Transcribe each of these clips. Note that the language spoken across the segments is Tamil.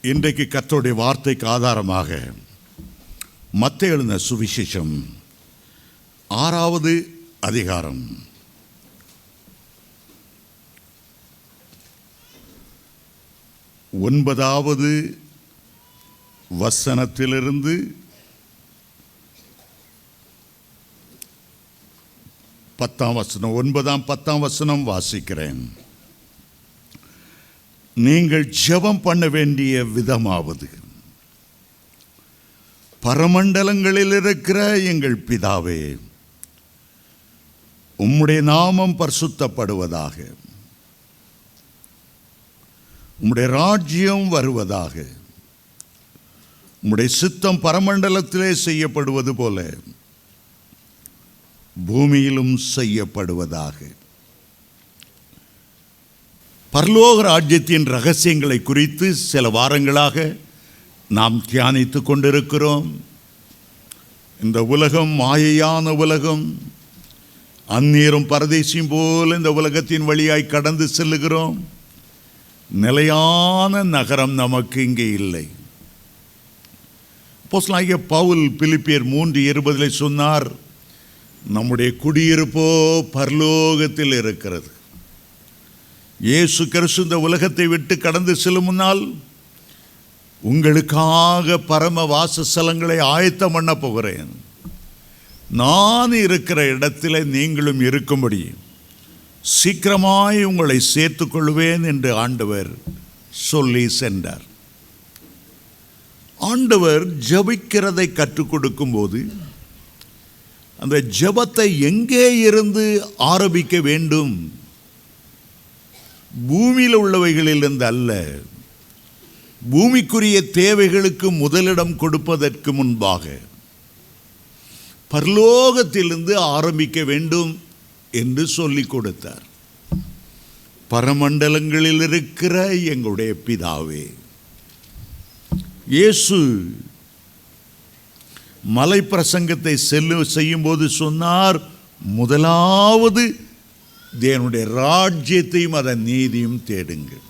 இன்றைக்கு கர்த்தருடைய வார்த்தைக்கு ஆதாரமாக மத்தேயு எழுதின சுவிசேஷம் 6வது அதிகாரம் 9வது வசனத்திலிருந்து 10ஆம் வசனம் 9ஆம் 10ஆம் வசனம் வாசிக்கிறேன். நீங்கள் ஜெபம் பண்ண வேண்டிய விதமாவது, பரமண்டலங்களில் இருக்கிற எங்கள் பிதாவே, உம்முடைய நாமம் பரிசுத்தப்படுவதாக, உம்முடைய ராஜ்யம் வருவதாக, உம்முடைய சித்தம் பரமண்டலத்திலே செய்யப்படுவது போல பூமியிலும் செய்யப்படுவதாக. பரலோக ராஜ்யத்தின் ரகசியங்களை குறித்து சில வாரங்களாக நாம் தியானித்து கொண்டிருக்கிறோம். இந்த உலகம் மாயையான உலகம், அந்நீரும் பரதேசியும் போல் இந்த உலகத்தின் வழியாய் கடந்து செல்லுகிறோம். நிலையான நகரம் நமக்கு இங்கே இல்லை. அப்போஸ்தலனாகிய பவுல் பிலிப்பியர் 3:20 சொன்னார், நம்முடைய குடியிருப்போ பரலோகத்தில் இருக்கிறது. இயேசு கிறிஸ்து இந்த உலகத்தை விட்டு கடந்து செல்லும் முன்னால் உங்களுக்காக பரம வாசஸ்தலங்களை ஆயத்தம் பண்ண போகிறேன். நான் இருக்கிற இடத்துல நீங்களும் இருக்கும்படி சீக்கிரமாய் உங்களை சேர்த்துக் கொள்வேன் என்று ஆண்டவர் சொல்லி சென்றார். ஆண்டவர் ஜெபிக்கிறதை கற்றுக் கொடுக்கும் போது அந்த ஜெபத்தை எங்கே இருந்து ஆரம்பிக்க வேண்டும்? பூமியில் உள்ளவைகளிலிருந்து அல்ல, பூமிக்குரிய தேவைகளுக்கு முதலிடம் கொடுப்பதற்கு முன்பாக பரலோகத்திலிருந்து ஆரம்பிக்க வேண்டும் என்று சொல்லிக் கொடுத்தார். பரமண்டலங்களில் இருக்கிற எங்களுடைய பிதாவே. இயேசு மலை பிரசங்கத்தை செய்யும் போது சொன்னார், முதலாவது தேவனுடைய ராஜ்யத்தையும் அதன் நீதியும் தேடுங்கள்.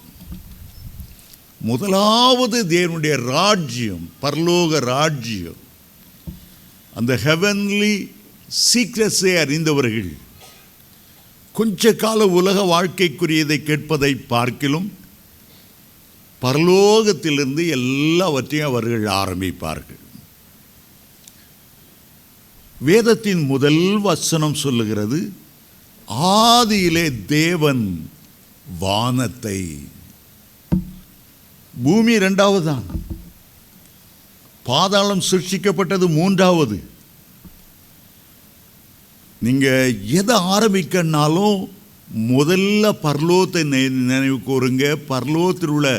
முதலாவது தேவனுடைய ராஜ்யம், பரலோக ராஜ்யம். அந்த ஹெவன்லி சீக்ரெட்ஸை அறிந்தவர்கள் கொஞ்ச கால உலக வாழ்க்கைக்குரியதை கேட்பதை பார்க்கிலும் பரலோகத்திலிருந்து எல்லாவற்றையும் அவர்கள் ஆரம்பிப்பார்கள். வேதத்தின் முதல் வசனம் சொல்லுகிறது, ஆதியிலே தேவன் வானத்தை, பூமி 2வது தான், பாதாளம் சிருஷ்டிக்கப்பட்டது 3வது. நீங்க எதை ஆரம்பிக்கனாலும் முதல்ல பரலோகத்தை நினைவு கூறுங்க, பரலோகத்தில் உள்ள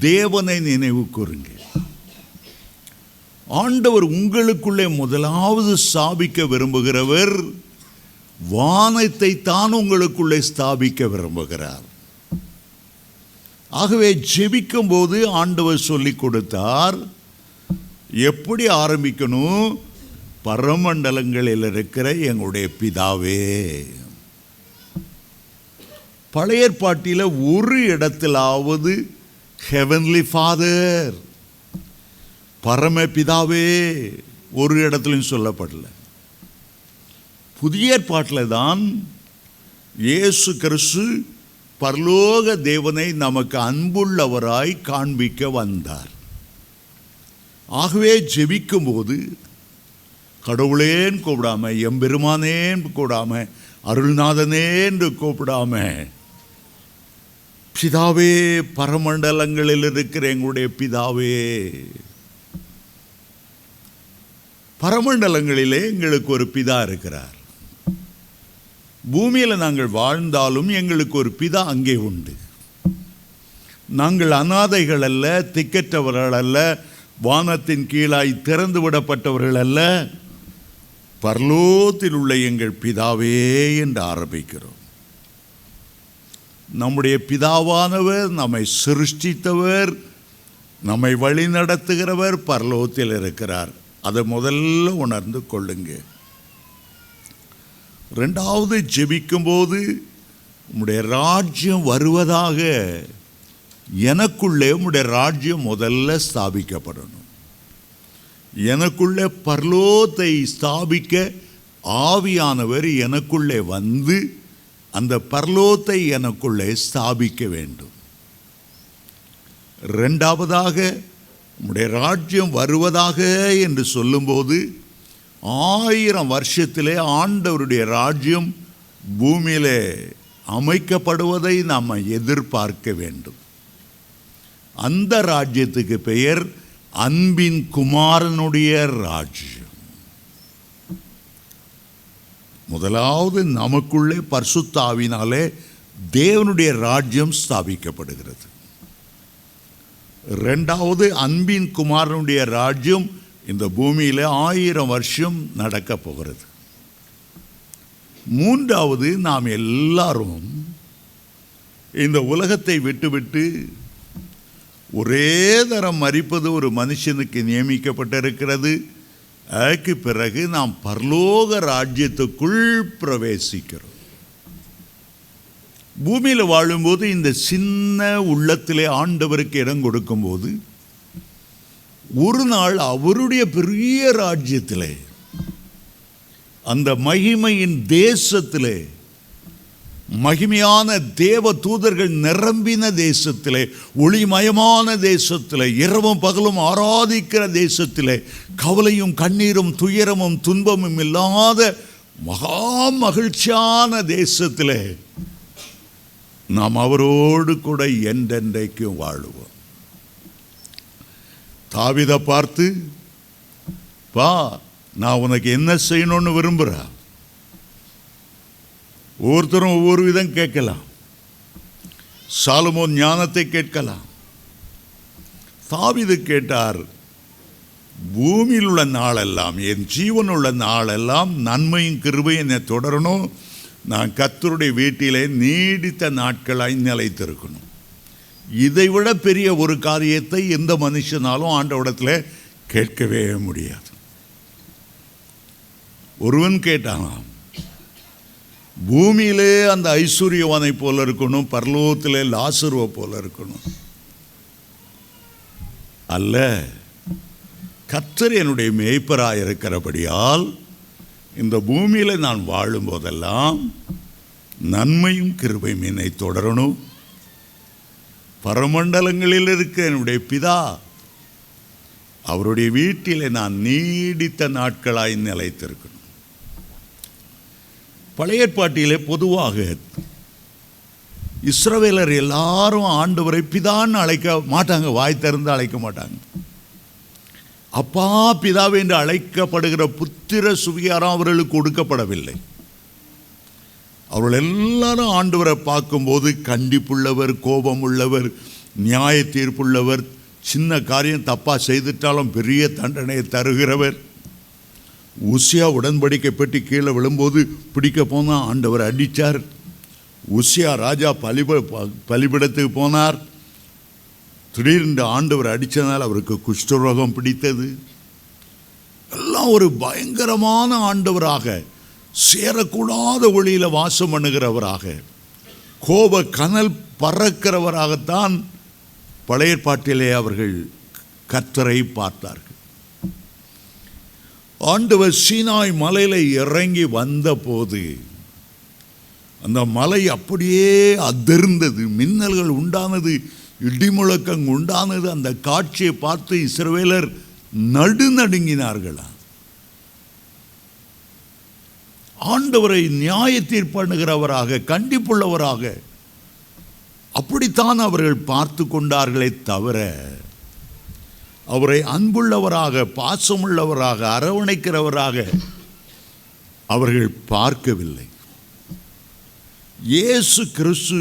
தேவனை நினைவு கூறுங்க. ஆண்டவர் உங்களுக்குள்ளே முதலாவது ஸ்தாபிக்க விரும்புகிறவர் வானத்தை தான் உங்களுக்குள்ளே ஸ்தாபிக்க விரும்புகிறார். ஆகவே ஜெபிக்கும் போது ஆண்டவர் சொல்லிக் கொடுத்தார், எப்படி ஆரம்பிக்கணும்? பரமண்டலங்களில் இருக்கிற எங்களுடைய பிதாவே. பழைய ஏற்பாட்டில் ஒரு இடத்திலாவது ஹெவன்லி ஃபாதர், பரம பிதாவே ஒரு இடத்துலையும் சொல்லப்படல. புதிய ஏற்பாட்டில் தான் இயேசு கிறிஸ்து பரலோக தேவனை நமக்கு அன்புள்ளவராய் காண்பிக்க வந்தார். ஆகவே ஜெபிக்கும் போது கடவுளேன்னு கூப்பிடாம, எம்பெருமானேன்னு கூப்பிடாம, அருள்நாதனே என்று கூப்பிடாம, பிதாவே, பரமண்டலங்களில் இருக்கிற எங்களுடைய பிதாவே. பரமண்டலங்களிலே எங்களுக்கு ஒரு பிதா இருக்கிறார். பூமியில் நாங்கள் வாழ்ந்தாலும் எங்களுக்கு ஒரு பிதா அங்கே உண்டு. நாங்கள் அநாதைகள் அல்ல, திக்கற்றவர்கள் அல்ல, வானத்தின் கீழாய் திறந்து விடப்பட்டவர்கள் அல்ல. பரலோகத்தில் உள்ள எங்கள் பிதாவே என்று ஆரம்பிக்கிறோம். நம்முடைய பிதாவானவர், நம்மை சிருஷ்டித்தவர், நம்மை வழி நடத்துகிறவர் பரலோகத்தில் இருக்கிறார். அதை முதல்ல உணர்ந்து கொள்ளுங்க. 2வது ஜெபிக்கும்போது உம்முடைய ராஜ்யம் வருவதாக எனக்குள்ளே உம்முடைய ராஜ்யம் முதல்ல ஸ்தாபிக்கப்படணும். எனக்குள்ளே பரலோகத்தை ஸ்தாபிக்க ஆவியானவர் எனக்குள்ளே வந்து அந்த பரலோகத்தை எனக்குள்ளே ஸ்தாபிக்க வேண்டும். இரண்டாவதாக உம்முடைய ராஜ்யம் வருவதாக என்று சொல்லும்போது 1000 வருஷத்திலே ஆண்டவருடைய ராஜ்யம் பூமியிலே அமைக்கப்படுவதை நாம் எதிர்பார்க்க வேண்டும். அந்த ராஜ்யத்துக்கு பெயர் அன்பின் குமாரனுடைய ராஜ்யம். முதலாவது நமக்குள்ளே பரிசுத்த ஆவியினாலே தேவனுடைய ராஜ்யம் ஸ்தாபிக்கப்படுகிறது. இரண்டாவது அன்பின் குமாரனுடைய ராஜ்யம் இந்த பூமியில் 1000 வருஷம் நடக்க போகிறது. மூன்றாவது நாம் எல்லாரும் இந்த உலகத்தை விட்டுவிட்டு ஒரே தரம் மரிப்பது ஒரு மனுஷனுக்கு நியமிக்கப்பட்டிருக்கிறது. அதுக்கு பிறகு நாம் பரலோக ராஜ்யத்துக்குள் பிரவேசிக்கிறோம். பூமியில் வாழும்போது இந்த சின்ன உள்ளத்திலே ஆண்டவருக்கு இடம் கொடுக்கும்போது ஒரு நாள் அவருடைய பெரிய ராஜ்யத்திலே, அந்த மகிமையின் தேசத்திலே, மகிமையான தேவ தூதர்கள் நிரம்பின தேசத்திலே, ஒளிமயமான தேசத்திலே, இரவும் பகலும் ஆராதிக்கிற தேசத்திலே, கவலையும் கண்ணீரும் துயரமும் துன்பமும் இல்லாத மகா மகிழ்ச்சியான தேசத்திலே நாம் அவரோடு கூட என்றென்றைக்கும் வாழுவோம். தாவீதை பார்த்து, பா, நான் உனக்கு என்ன செய்யணும்னு விரும்புகிறா? ஒவ்வொருத்தரும் ஒவ்வொரு விதம் கேட்கலாம். சாலமோன் ஞானத்தை கேட்கலாம். தாவீது கேட்டார், பூமியில் உள்ள நாளெல்லாம், என் ஜீவன் உள்ள நாளெல்லாம் நன்மையும் கிருபையும் என்னை தொடரணும். நான் கர்த்தருடைய வீட்டிலே நீடித்த நாட்களாய் நிலைத்திருக்கணும். இதைவிட பெரிய ஒரு காரியத்தை எந்த மனுஷனாலும் ஆண்டவரிடத்தில் கேட்கவே முடியாது. ஒருவன் கேட்டானாம், பூமியிலே அந்த ஐஸ்வர்யவானை போல இருக்கணும், பரலோகத்திலே லாசருவை போல இருக்கணும். அல்ல, கர்த்தர் என்னுடைய மேய்ப்பராய் இருக்கிறபடியால் இந்த பூமியில் நான் வாழும்போதெல்லாம் நன்மையும் கிருபையும் என்னை தொடரணும். பரமண்டலங்களில் இருக்க என்னுடைய பிதா, அவருடைய வீட்டிலே நான் நீடித்த நாட்களாய் நிலைத்திருக்கணும். பழைய ஏற்பாட்டிலே பொதுவாக இஸ்ரவேலர் எல்லாரும் ஆண்டவரை பிதான்னு அழைக்க மாட்டாங்க, வாய் திறந்து அழைக்க மாட்டாங்க. அப்பா பிதாவை என்று அழைக்கப்படுகிற புத்திர சுவிகாரம் அவர்களுக்கு கொடுக்கப்படவில்லை. அவர்கள் எல்லாரும் ஆண்டவரை பார்க்கும்போது கண்டிப்புள்ளவர், கோபம் உள்ளவர், நியாய தீர்ப்புள்ளவர், சின்ன காரியம் தப்பாக செய்துட்டாலும் பெரிய தண்டனையை தருகிறவர். உசியா உடன்படிக்கை பெட்டி கீழே விழும்போது பிடிக்க போனால் ஆண்டவர் அடித்தார். உசியா ராஜா பலிபிடத்துக்கு போனார். திடீரென்று ஆண்டவர் அடித்தனால் அவருக்கு குஷ்டரோகம் பிடித்தது. எல்லாம் ஒரு பயங்கரமான ஆண்டவராக, சேரக்கூடாத ஒளியில் வாசம் பண்ணுகிறவராக, கோப கனல் பறக்கிறவராகத்தான் பழைய ஏற்பாட்டிலே அவர்கள் கர்த்தரை பார்த்தார்கள். ஆண்டவர் சீனாய் மலையில் இறங்கி வந்த போது அந்த மலை அப்படியே அதிர்ந்தது, மின்னல்கள் உண்டானது, இடிமுழக்கம் உண்டானது. அந்த காட்சியை பார்த்து இஸ்ரவேலர் நடுநடுங்கினார்களா. ஆண்டவரை நியாய தீர்ப்பண்ணுகிறவராக, கண்டிப்புள்ளவராக அப்படித்தான் அவர்கள் பார்த்து கொண்டார்களே தவிர அவரை அன்புள்ளவராக, பாசமுள்ளவராக, அரவணைக்கிறவராக அவர்கள் பார்க்கவில்லை. இயேசு கிறிஸ்து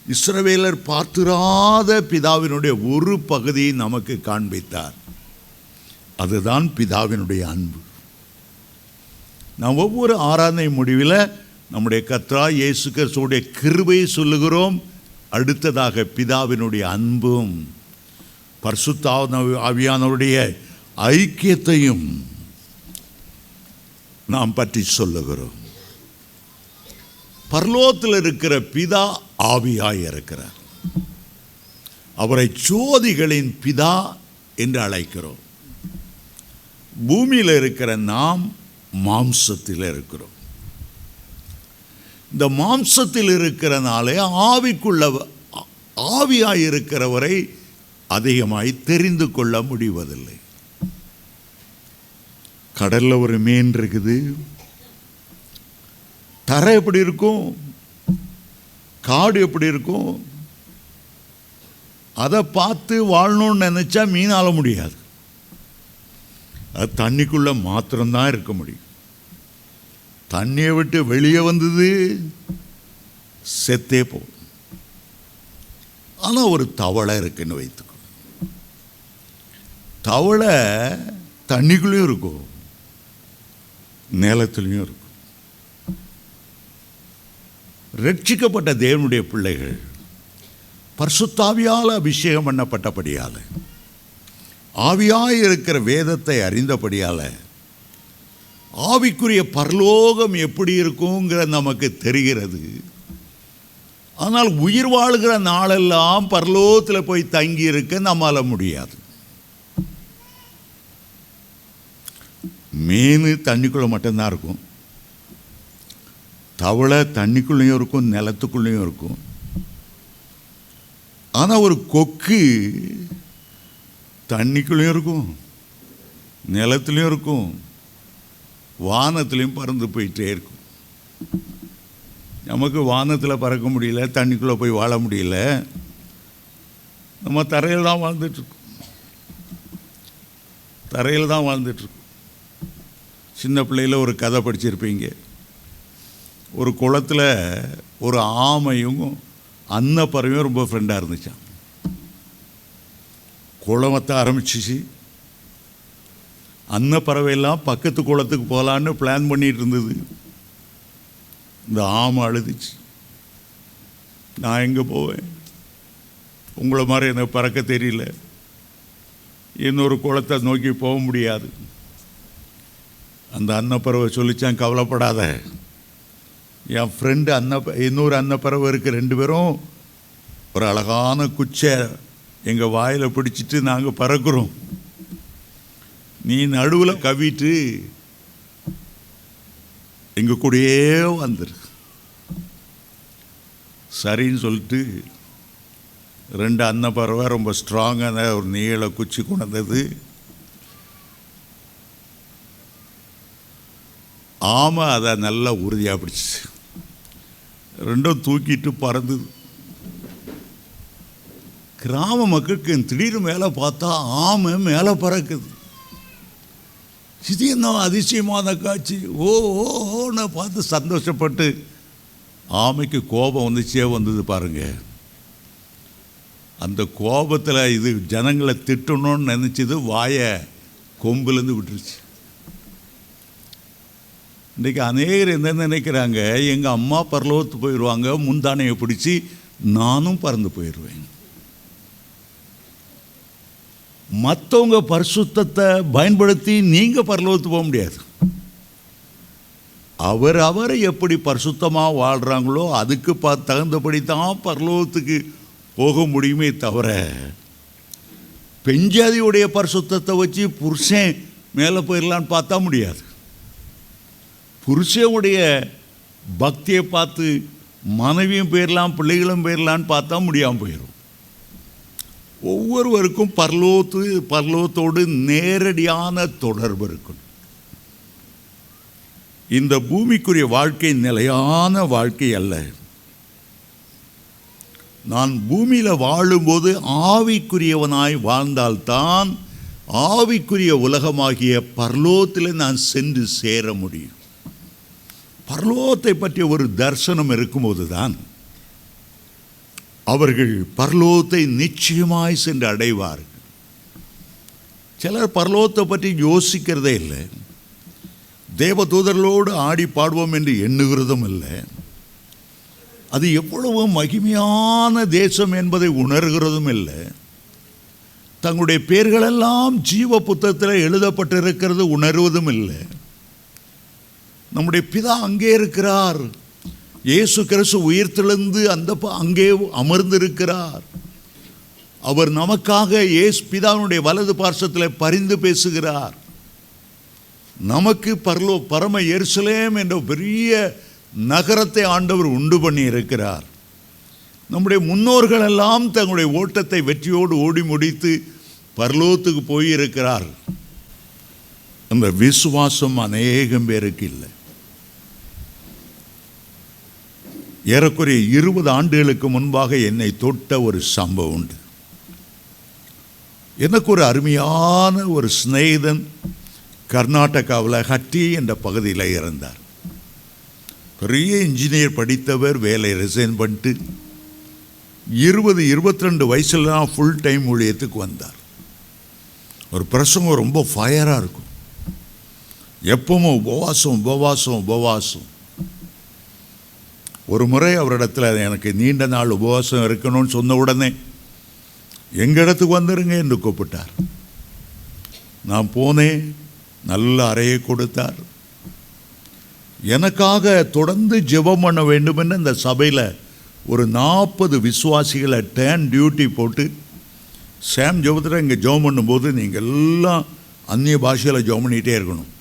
இஸ்ரவேலர் பார்த்திராத பிதாவினுடைய ஒரு பகுதியை நமக்கு காண்பித்தார். அதுதான் பிதாவினுடைய அன்பு. நாம் ஒவ்வொரு ஆராதனை முடிவில் நம்முடைய கர்த்தராகிய இயேசு கிறிஸ்துவுடைய கிருபையை சொல்லுகிறோம். அடுத்ததாக பிதாவினுடைய அன்பும் பரிசுத்த ஆவியானவருடைய ஐக்கியத்தையும் நாம் பற்றி சொல்லுகிறோம். பரலோகத்தில் இருக்கிற பிதா ஆவியாய் இருக்கிறார். அவரை ஜோதிகளின் பிதா என்று அழைக்கிறோம். பூமியில் இருக்கிற நாம் மாம்சத்தில் இருக்கிறோம். இந்த மாம்சத்தில் இருக்கிறனாலே ஆவியாய் இருக்கிறவரை அதிகமாய் தெரிந்து கொள்ள முடிவதில்லை. கடல்ல ஒரு மீன் இருக்குது, தரை எப்படி இருக்கும், காடு எப்படி இருக்கும், அதை பார்த்து வாழணும்னு நினைச்சா மீனால முடியாது. அது தண்ணிக்குள்ள மாத்திரம்தான் இருக்க முடியும். தண்ணியை விட்டு வெளியே வந்தது செத்தே போகும். ஆனால் ஒரு தவளை இருக்குன்னு வைத்துக்கோ. தவளை தண்ணிக்குள்ளேயும் இருக்கும், நிலத்திலையும் இருக்கும். ரட்சிக்கப்பட்ட தேவனுடைய பிள்ளைகள் பரிசுத்தாவியால் அபிஷேகம் பண்ணப்பட்டபடியால், ஆவியாய் இருக்கிற வேதத்தை அறிந்தபடியால், ஆவிக்குரிய பரலோகம் எப்படி இருக்குங்கிற நமக்கு தெரிகிறது. ஆனால் உயிர் வாழ்கிற நாளெல்லாம் பரலோகத்தில் போய் தங்கி இருக்க நம்மால முடியாது. மீன் தண்ணிக்குள்ளே மட்டும்தான் இருக்கும், தவளை தண்ணிக்குள்ளேயும் இருக்கும், நிலத்துக்குள்ளேயும் இருக்கும். ஆனால் ஒரு கொக்கு தண்ணிக்குள்ளேயும் இருக்கும், நிலத்துலேயும் இருக்கும், வானத்துலேயும் பறந்து போயிட்டே இருக்கும். நமக்கு வானத்தில் பறக்க முடியல, தண்ணிக்குள்ளே போய் வாழ முடியல, நம்ம தரையில் தான் வாழ்ந்துட்டுருக்கோம். தரையில் தான் வாழ்ந்துட்டுருக்கோம். சின்ன பிள்ளையில் ஒரு கதை படிச்சிருப்பீங்க. ஒரு குளத்தில் ஒரு ஆமையும் அன்னப்பறவையும் ரொம்ப ஃப்ரெண்டாக இருந்துச்சான். குளமத்தை ஆரம்பிச்சிச்சு. அன்னப்பறவையெல்லாம் பக்கத்து குளத்துக்கு போகலான்னு பிளான் பண்ணிகிட்டு இருந்தது. இந்த ஆமை அழுதுச்சு, நான் எங்கே போவேன், உங்களை மாதிரி எனக்கு பறக்க தெரியல, இன்னொரு குளத்தை நோக்கி போக முடியாது. அந்த அன்னப்பறவை சொல்லிச்சான், கவலைப்படாத, என் ஃப்ரெண்டு இன்னொரு அன்னப்பறவை இருக்குது, 2 பேரும் ஒரு அழகான குச்சை எங்கள் வாயில் பிடிச்சிட்டு நாங்கள் பறக்கிறோம், நீ நடுவில் கவிட்டு எங்கள் கூடயே வந்துரு. சரின்னு சொல்லிட்டு 2 அன்னப்பறவை ரொம்ப ஸ்ட்ராங்கான ஒரு நீள குச்சி கொண்டது. ஆமை அதை நல்லா உறுதியாக பிடிச்சிச்சு. 2ம் தூக்கிட்டு பறந்தது. கிராம மக்களுக்கு திடீர்னு மேலே பார்த்தா ஆமை மேலே பறக்குது. இது என்ன அதிசயமான காட்சி, ஓன்னு பார்த்து சந்தோஷப்பட்டு ஆமைக்கு கோபம் வந்தது பாருங்க. அந்த கோபத்தில் இது ஜனங்களை திட்டணும்னு நினச்சிது, வாயை கொம்புலேருந்து விட்டுருச்சு. இன்றைக்கி அநேகர் என்ன நினைக்கிறாங்க, எங்கள் அம்மா பரலோகத்து போயிடுவாங்க, முந்தானையை பிடிச்சி நானும் பறந்து போயிடுவேன். மற்றவங்க பரிசுத்தத்தை பயன்படுத்தி நீங்கள் பரலோகத்துக்கு போக முடியாது. அவரை எப்படி பரிசுத்தமாக வாழ்கிறாங்களோ அதுக்கு தகுந்தபடி தான் பரலோகத்துக்கு போக முடியுமே தவிர, பெஞ்சாதியுடைய பரிசுத்தத்தை வச்சு புருஷன் மேலே போயிடலான்னு பார்த்தா முடியாது. புருஷனுடைய பக்தியை பார்த்து மனைவியும் போயிடலாம், பிள்ளைகளும் போயிடலான்னு பார்த்தா முடியாமல் போயிடும். ஒவ்வொருவருக்கும் பரலோகத்தோடு நேரடியான தொடர்பு இருக்கணும். இந்த பூமிக்குரிய வாழ்க்கை நிலையான வாழ்க்கை அல்ல. நான் பூமியில் வாழும்போது ஆவிக்குரியவனாய் வாழ்ந்தால்தான் ஆவிக்குரிய உலகமாகிய பரலோகத்தில் நான் சென்று சேர முடியும். பரலோகத்தை பற்றிய ஒரு தரிசனம் இருக்கும்போது தான் அவர்கள் பரலோகத்தை நிச்சயமாய் சென்று அடைவார்கள். சிலர் பரலோகத்தை பற்றி யோசிக்கிறதே இல்லை, தேவதூதர்களோடு ஆடி பாடுவோம் என்று எண்ணுகிறதும் இல்லை, அது எவ்வளவு மகிமையான தேசம் என்பதை உணர்கிறதும் இல்லை, தங்களுடைய பெயர்களெல்லாம் ஜீவ புத்தகத்தில் எழுதப்பட்டிருக்கிறது உணர்வதும் இல்லை. நம்முடைய பிதா அங்கே இருக்கிறார், இயேசு கிறிஸ்து உயிர்த்தெழுந்து அங்கே அமர்ந்திருக்கிறார். அவர் நமக்காக இயேசு பிதாவினுடைய வலது பார்சத்தில் பரிந்து பேசுகிறார். நமக்கு பரம எருசலேம் என்ற பெரிய நகரத்தை ஆண்டவர் உண்டு பண்ணி இருக்கிறார். நம்முடைய முன்னோர்கள் எல்லாம் தங்களுடைய ஓட்டத்தை வெற்றியோடு ஓடி முடித்து பரலோகத்துக்கு போயிருக்கிறார். அந்த விசுவாசம் அநேகம் பேருக்கு இல்லை. ஏறக்குறைய 20 ஆண்டுகளுக்கு முன்பாக என்னை தொட்ட ஒரு சம்பவம் உண்டு. எனக்கு ஒரு அருமையான ஒரு சிநேகிதன் கர்நாடகாவில் ஹட்டி என்ற பகுதியில் இருந்தார். பெரிய இன்ஜினியர் படித்தவர். வேலை ரிசைன் பண்ணிட்டு 22 வயசுல தான் ஃபுல் டைம் ஊழியத்துக்கு வந்தார். ஒரு பிரசங்கம் ரொம்ப ஃபயராக இருக்கும். எப்பவும் உபவாசம். ஒரு முறை அவரிடத்தில் எனக்கு நீண்ட நாள் உபவாசம் இருக்கணும்னு சொன்ன உடனே எங்கள் இடத்துக்கு வந்துருங்க என்று கூப்பிட்டார். நான் போனேன். நல்ல அறையை கொடுத்தார். எனக்காக தொடர்ந்து ஜெபம் பண்ண வேண்டும் என்று இந்த சபையில் ஒரு 40 விசுவாசிகளை டேன் டியூட்டி போட்டு சாம் ஜெபத்தில் இங்கே ஜெபம் பண்ணும்போது நீங்கள் எல்லாம் அந்நிய பாஷையில் ஜெபம் பண்ணிகிட்டே இருக்கணும்.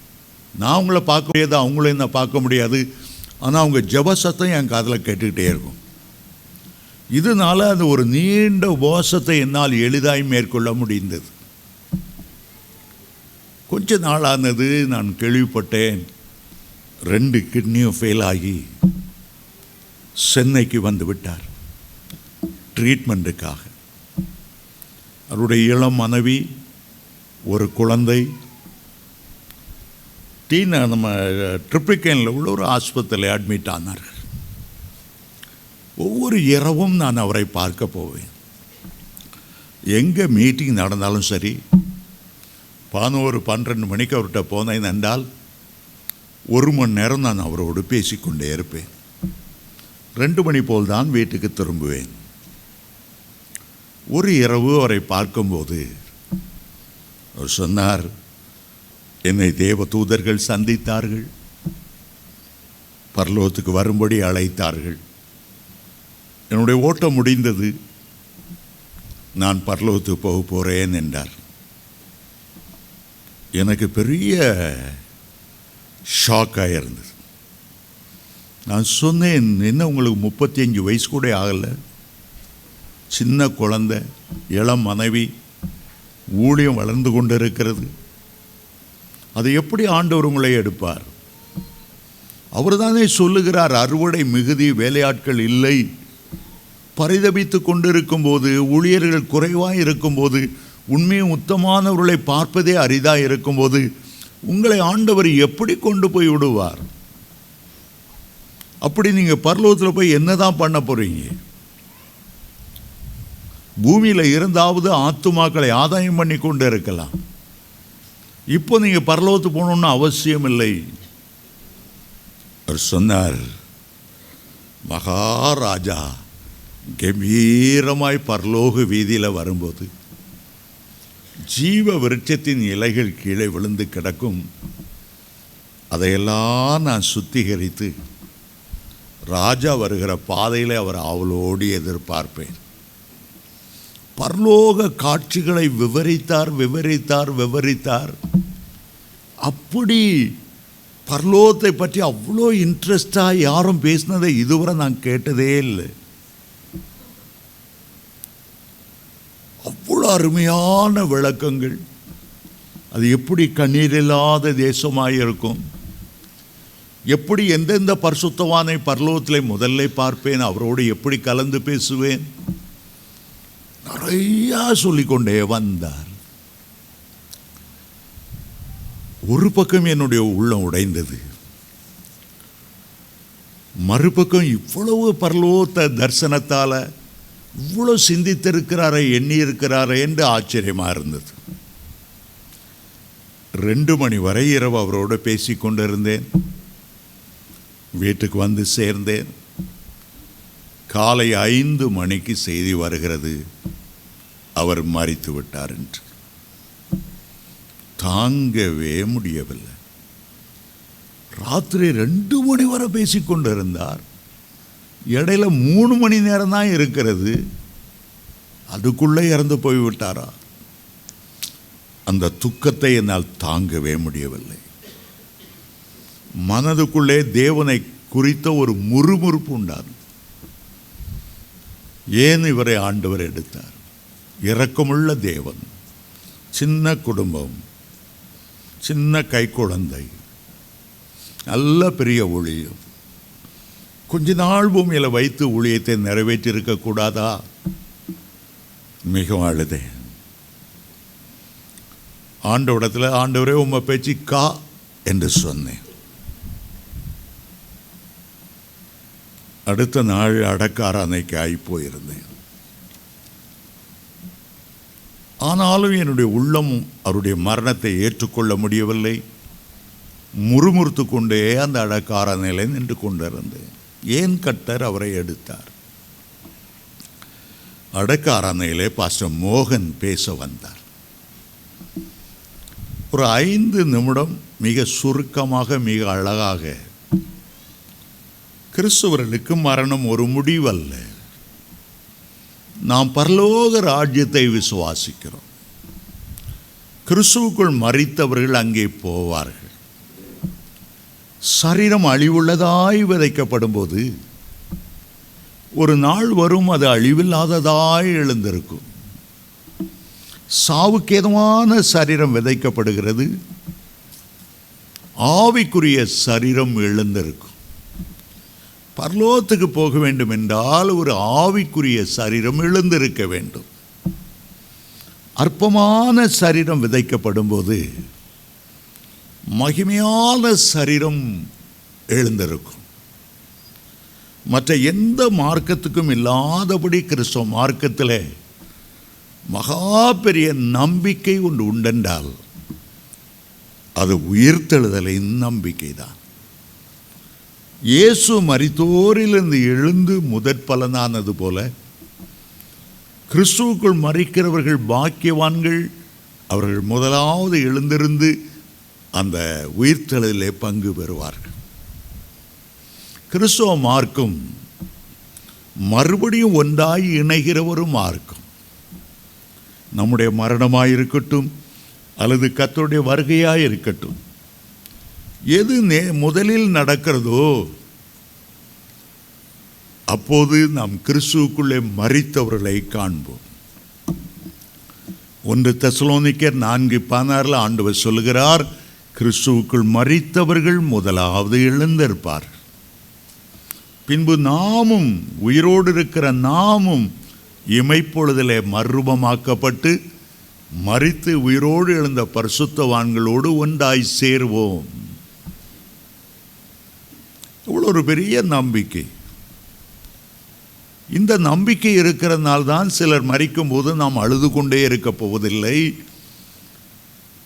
நான் அவங்கள பார்க்க முடியாது, அவங்களையும் நான் பார்க்க முடியாது. ஆனால் அவங்க ஜெப சத்தம் என் காதில் கேட்டுக்கிட்டே இருக்கும். இதனால் அது ஒரு நீண்ட உபவாசத்தை என்னால் எளிதாய் மேற்கொள்ள முடிந்தது. கொஞ்ச நாளானது நான் கேள்விப்பட்டேன் 2 கிட்னியும் ஃபெயில் ஆகி சென்னைக்கு வந்து விட்டார் ட்ரீட்மெண்ட்டுக்காக. அவருடைய இளம் மனைவி, ஒரு குழந்தை நம்ம ட்ரிப்ளிகேனில் உள்ள ஒரு ஆஸ்பத்திரியில் அட்மிட் ஆனார்கள். ஒவ்வொரு இரவும் நான் அவரை பார்க்க போவேன். எங்கே மீட்டிங் நடந்தாலும் சரி 11-12 மணிக்கு அவர்கிட்ட போனேன் என்றால் 1 மணி நேரம் நான் அவரோடு பேசிக்கொண்டே இருப்பேன். 2 மணி போல் தான் வீட்டுக்கு திரும்புவேன். ஒரு இரவு அவரை பார்க்கும்போது அவர் சொன்னார், என்னை தேவ தூதர்கள் சந்தித்தார்கள், பரலோகத்துக்கு வரும்படி அழைத்தார்கள். என்னுடைய ஓட்டம் முடிந்தது, நான் பரலோகத்துக்கு போக போகிறேன் என்றார். எனக்கு பெரிய ஷாக்காக இருந்தது. நான் சொன்னேன், என்ன உங்களுக்கு 35 வயசு கூட ஆகலை, சின்ன குழந்தை, இளம் மனைவி, ஊழியம் வளர்ந்து கொண்டு இருக்கிறது, அதை எப்படி ஆண்டவர் உங்களை எடுப்பார்? அவர் தானே சொல்லுகிறார், அறுவடை மிகுதி, வேலையாட்கள் இல்லை. பரிதபித்து கொண்டிருக்கும் போது, ஊழியர்கள் குறைவாக இருக்கும்போது, உண்மையும் உத்தமானவர்களை பார்ப்பதே அரிதாக இருக்கும்போது உங்களை ஆண்டவர் எப்படி கொண்டு போய் விடுவார்? அப்படி நீங்கள் பரலோகத்தில் போய் என்னதான் பண்ண போறீங்க? பூமியில் இருந்தாவது ஆத்துமாக்களை ஆதாயம் பண்ணி கொண்டு இருக்கலாம். இப்போ நீங்கள் பரலோகத்துக்கு போகணுன்னு அவசியம் இல்லை. அவர் சொன்னார், மகாராஜா கம்பீரமாய் பரலோக வீதியில் வரும்போது ஜீவ விருட்சத்தின் இலைகள் கீழே விழுந்து கிடக்கும். அதையெல்லாம் நான் சுத்திகரித்து ராஜா வருகிற பாதையில் அவர் ஆவலோடு எதிர்பார்ப்பேன். பரலோக காட்சிகளை விவரித்தார். அப்படி பரலோகத்தை பற்றி அவ்வளோ இன்ட்ரெஸ்டாக யாரும் பேசினதை இதுவரை நான் கேட்டதே இல்லை. அவ்வளோ அருமையான விளக்கங்கள். அது எப்படி கண்ணீர் இல்லாத தேசமாக இருக்கும், எப்படி எந்தெந்த பரிசுத்தவானை பரலோகத்தில் முதல்ல பார்ப்பேன், அவரோடு எப்படி கலந்து பேசுவேன், நிறையா சொல்லிக்கொண்டே வந்தார். ஒரு பக்கம் என்னுடைய உள்ளம் உடைந்தது, மறுபக்கம் இவ்வளவு பரலோக தரிசனத்தால் இவ்வளோ சிந்தித்திருக்கிறாரே, எண்ணி இருக்கிறாரே என்று ஆச்சரியமாக இருந்தது. 2 மணி வரை இரவு அவரோடு பேசி கொண்டிருந்தேன். வீட்டுக்கு வந்து சேர்ந்தேன். காலை 5 மணிக்கு செய்தி வருகிறது, அவர் மரித்து விட்டார் என்று. தாங்கவே முடியவில்லை. ராத்திரி 2 மணி வரை பேசிக்கொண்டிருந்தார். இடையில 3 மணி நேரம் தான் இருக்கிறது. அதுக்குள்ளே இறந்து போய்விட்டாரா? அந்த துக்கத்தை என்னால் தாங்கவே முடியவில்லை. மனதுக்குள்ளே தேவனை குறித்த ஒரு முறுமுறுப்பு உண்டாது. ஏன் இவரை ஆண்டவர் எடுத்தார்? இரக்கமுள்ள தேவன், சின்ன குடும்பம், சின்ன கை குழந்தை, நல்ல பெரிய ஊழியம், கொஞ்ச நாள் பூமியில் வைத்து ஊழியத்தை நிறைவேற்றியிருக்க கூடாதா? மிகவும் அழுதேன். ஆண்டவரிடத்தில், ஆண்டவரே உம்மை பேச்சு கா என்று சொன்னேன். அடுத்த நாள் அடக்காரானைக்கு ஆகி போயிருந்தேன். ஆனாலும் என்னுடைய உள்ளம் அவருடைய மரணத்தை ஏற்றுக்கொள்ள முடியவில்லை. முறுமுறுத்து கொண்டே அந்த அடக்காரானையிலே நின்று கொண்டிருந்தேன். ஏன் கர்த்தர் அவரை எடுத்தார்? அடக்காரானையிலே பாஸ்டர் மோகன் பேச வந்தார். ஒரு 5 நிமிடம் மிக சுருக்கமாக, மிக அழகாக, கிறிஸ்தவர்களுக்கு மரணம் ஒரு முடிவல்ல, நாம் பரலோக ராஜ்யத்தை விசுவாசிக்கிறோம், கிறிஸ்துவுக்குள் மரித்தவர்கள் அங்கே போவார்கள். சரீரம் அழிவுள்ளதாய் விதைக்கப்படும் போது ஒரு நாள் வரும், அது அழிவில்லாததாய் எழுந்திருக்கும். சாவுக்கேதுவான சரீரம் விதைக்கப்படுகிறது, ஆவிக்குரிய சரீரம் எழுந்திருக்கும். பரலோகத்துக்கு போக வேண்டும் என்றால் ஒரு ஆவிக்குரிய சரீரம் எழுந்திருக்க வேண்டும். அற்பமான சரீரம் விதைக்கப்படும் போது மகிமையான சரீரம் எழுந்திருக்கும். மற்ற எந்த மார்க்கத்துக்கும் இல்லாதபடி கிறிஸ்தவ மார்க்கத்தில் மகா பெரிய நம்பிக்கை ஒன்று உண்டென்றால் அது உயிர்த்தெழுதலின் நம்பிக்கை தான். இயேசு மரித்தோரிலிருந்து எழுந்து முதற் பலனானது போல கிறிஸ்துவுக்குள் மரிக்கிறவர்கள் பாக்கியவான்கள். அவர்கள் முதலாவது எழுந்திருந்து அந்த உயிர்த்தெழுதலிலே பங்கு பெறுவார்கள். கிறிஸ்துவ மார்க்கம் மறுபடியும் ஒன்றாய் இணைகிற ஒரு மார்க்கம். நம்முடைய மரணமாயிருக்கட்டும் அல்லது கர்த்தருடைய வருகையாய் இருக்கட்டும், எது முதலில் நடக்கிறதோ அப்போது நாம் கிறிஸ்துவுக்குள்ளே மரித்தவர்களை காண்போம். 1 தெசலோனிக்கர் 4:16 ஆண்டவர் சொல்லுகிறார், கிறிஸ்துவுக்குள் மரித்தவர்கள் முதலாவது எழுந்திருப்பார்கள். பின்பு நாமும், உயிரோடு இருக்கிற நாமும் இமைப்பொழுதிலே மறுரூபமாக்கப்பட்டு மரித்து உயிரோடு எழுந்த பரிசுத்தவான்களோடு ஒன்றாய் சேருவோம். இவ்வளோ ஒரு பெரிய நம்பிக்கை. இந்த நம்பிக்கை இருக்கிறதுனால்தான் சிலர் மரிக்கும் போது நாம் அழுது கொண்டே இருக்க போவதில்லை.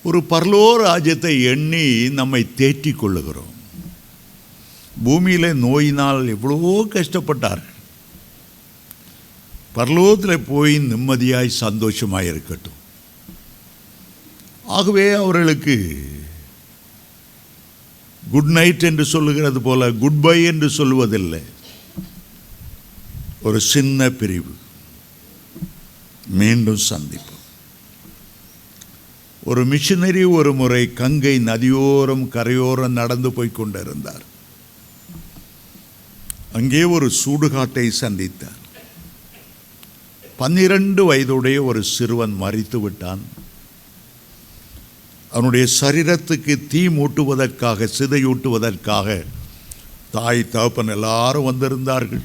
ஒரு பரலோக ராஜ்யத்தை எண்ணி நம்மை தேற்றிக் கொள்ளுகிறோம். பூமியிலே நோயினால் எவ்வளவோ கஷ்டப்பட்டார்கள். பரலோகத்தில் போய் நிம்மதியாய் சந்தோஷமாய் இருக்கட்டும். ஆகவே அவர்களுக்கு குட் நைட் என்று சொல்லுகிறது போல குட் பை என்று சொல்லுவதில்லை. ஒரு சின்ன பிரிவு, மீண்டும் சந்திப்போம். ஒரு மிஷனரி ஒரு முறை கங்கை நதியோரம் கரையோரம் நடந்து போய் கொண்டிருந்தார். அங்கே ஒரு சூடுகாட்டை சந்தித்தார். 12 வயதுடைய ஒரு சிறுவன் மரித்து விட்டான். அவனுடைய சரீரத்துக்கு தீ மூட்டுவதற்காக, சிதையூட்டுவதற்காக தாய் தகப்பன் எல்லாரும் வந்திருந்தார்கள்.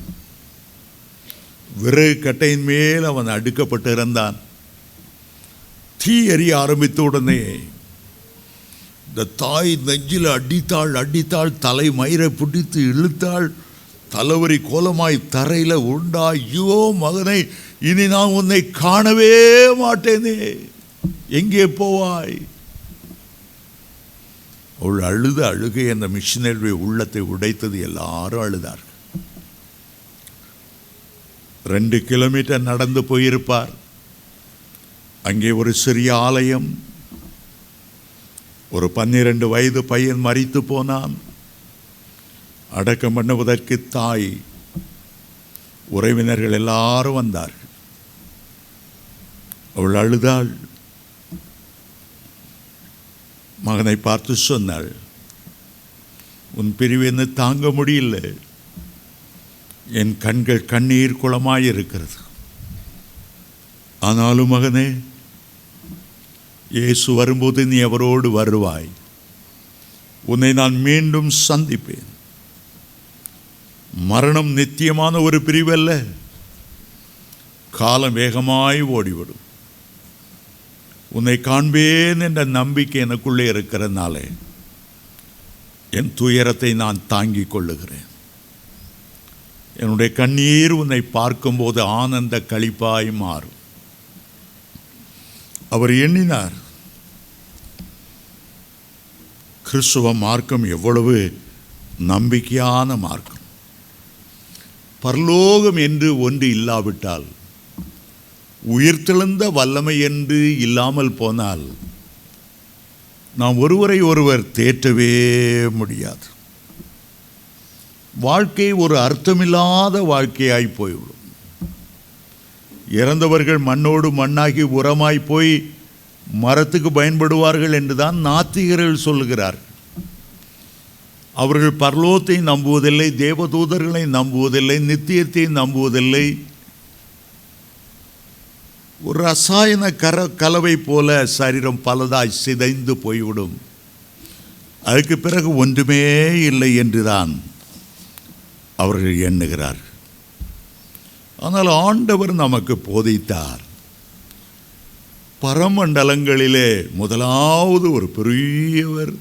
விறகு கட்டையின் மேல் அவன் அடுக்கப்பட்டிருந்தான். தீ எரிய ஆரம்பித்த உடனே இந்த தாய் நெஞ்சில் அடித்தாள், தலை மயிரை பிடித்து இழுத்தாள். தலைவரி கோலமாய் தரையில் உண்டா, ஐயோ மகனை, இனி நான் உன்னை காணவே மாட்டேனே, எங்கே போவாய்? அவள் அழுத அழுகை அந்த மிஷினருடைய உள்ளத்தை உடைத்தது. எல்லாரும் அழுதார்கள். 2 கிலோமீட்டர் நடந்து போயிருப்பார். அங்கே ஒரு சிறிய ஆலயம். ஒரு 12 வயது பையன் மரித்து போனான். அடக்கம் பண்ணுவதற்கு தாய், உறவினர்கள் எல்லாரும் வந்தார்கள். அவள் அழுதாள். மகனை பார்த்து சொன்னாள், உன் பிரிவு என்ன தாங்க முடியல, என் கண்கள் கண்ணீர் குளமாயிருக்கிறது. ஆனாலும் மகனே, இயேசு வரும்போது நீ அவரோடு வருவாய், உன்னை நான் மீண்டும் சந்திப்பேன். மரணம் நித்தியமான ஒரு பிரிவல்ல, காலம் வேகமாய் ஓடிவிடும். உன்னை காண்பேன் என்ற நம்பிக்கை எனக்குள்ளே இருக்கிறனாலே என் துயரத்தை நான் தாங்கிக் கொள்ளுகிறேன். என்னுடைய கண்ணீர் உன்னை பார்க்கும்போது ஆனந்த களிப்பாய் மாறும். அவர் எண்ணினார், கிறிஸ்துவ மார்க்கம் எவ்வளவு நம்பிக்கையான மார்க்கம். பரலோகம் என்று ஒன்று இல்லாவிட்டால், உயிர்த்தெழுந்த வல்லமை என்று இல்லாமல் போனால், நாம் ஒருவரை ஒருவர் தேற்றவே முடியாது. வாழ்க்கை ஒரு அர்த்தமில்லாத வாழ்க்கையாய் போய்விடும். இறந்தவர்கள் மண்ணோடு மண்ணாகி உரமாய் போய் மரத்துக்கு பயன்படுவார்கள் என்றுதான் நாத்திகர்கள் சொல்லுகிறார்கள். அவர்கள் பரலோகத்தை நம்புவதில்லை, தேவதூதர்களை நம்புவதில்லை, நித்தியத்தை நம்புவதில்லை. ஒரு ரசாயன கலவை போல சரீரம் பலதாய் சிதைந்து போய்விடும். அதுக்கு பிறகு ஒன்றுமே இல்லை என்றுதான் அவர்கள் எண்ணுகிறார்கள். ஆனால் ஆண்டவர் நமக்கு போதித்தார், பரமண்டலங்களிலே முதலாவது ஒரு பெரியவர்,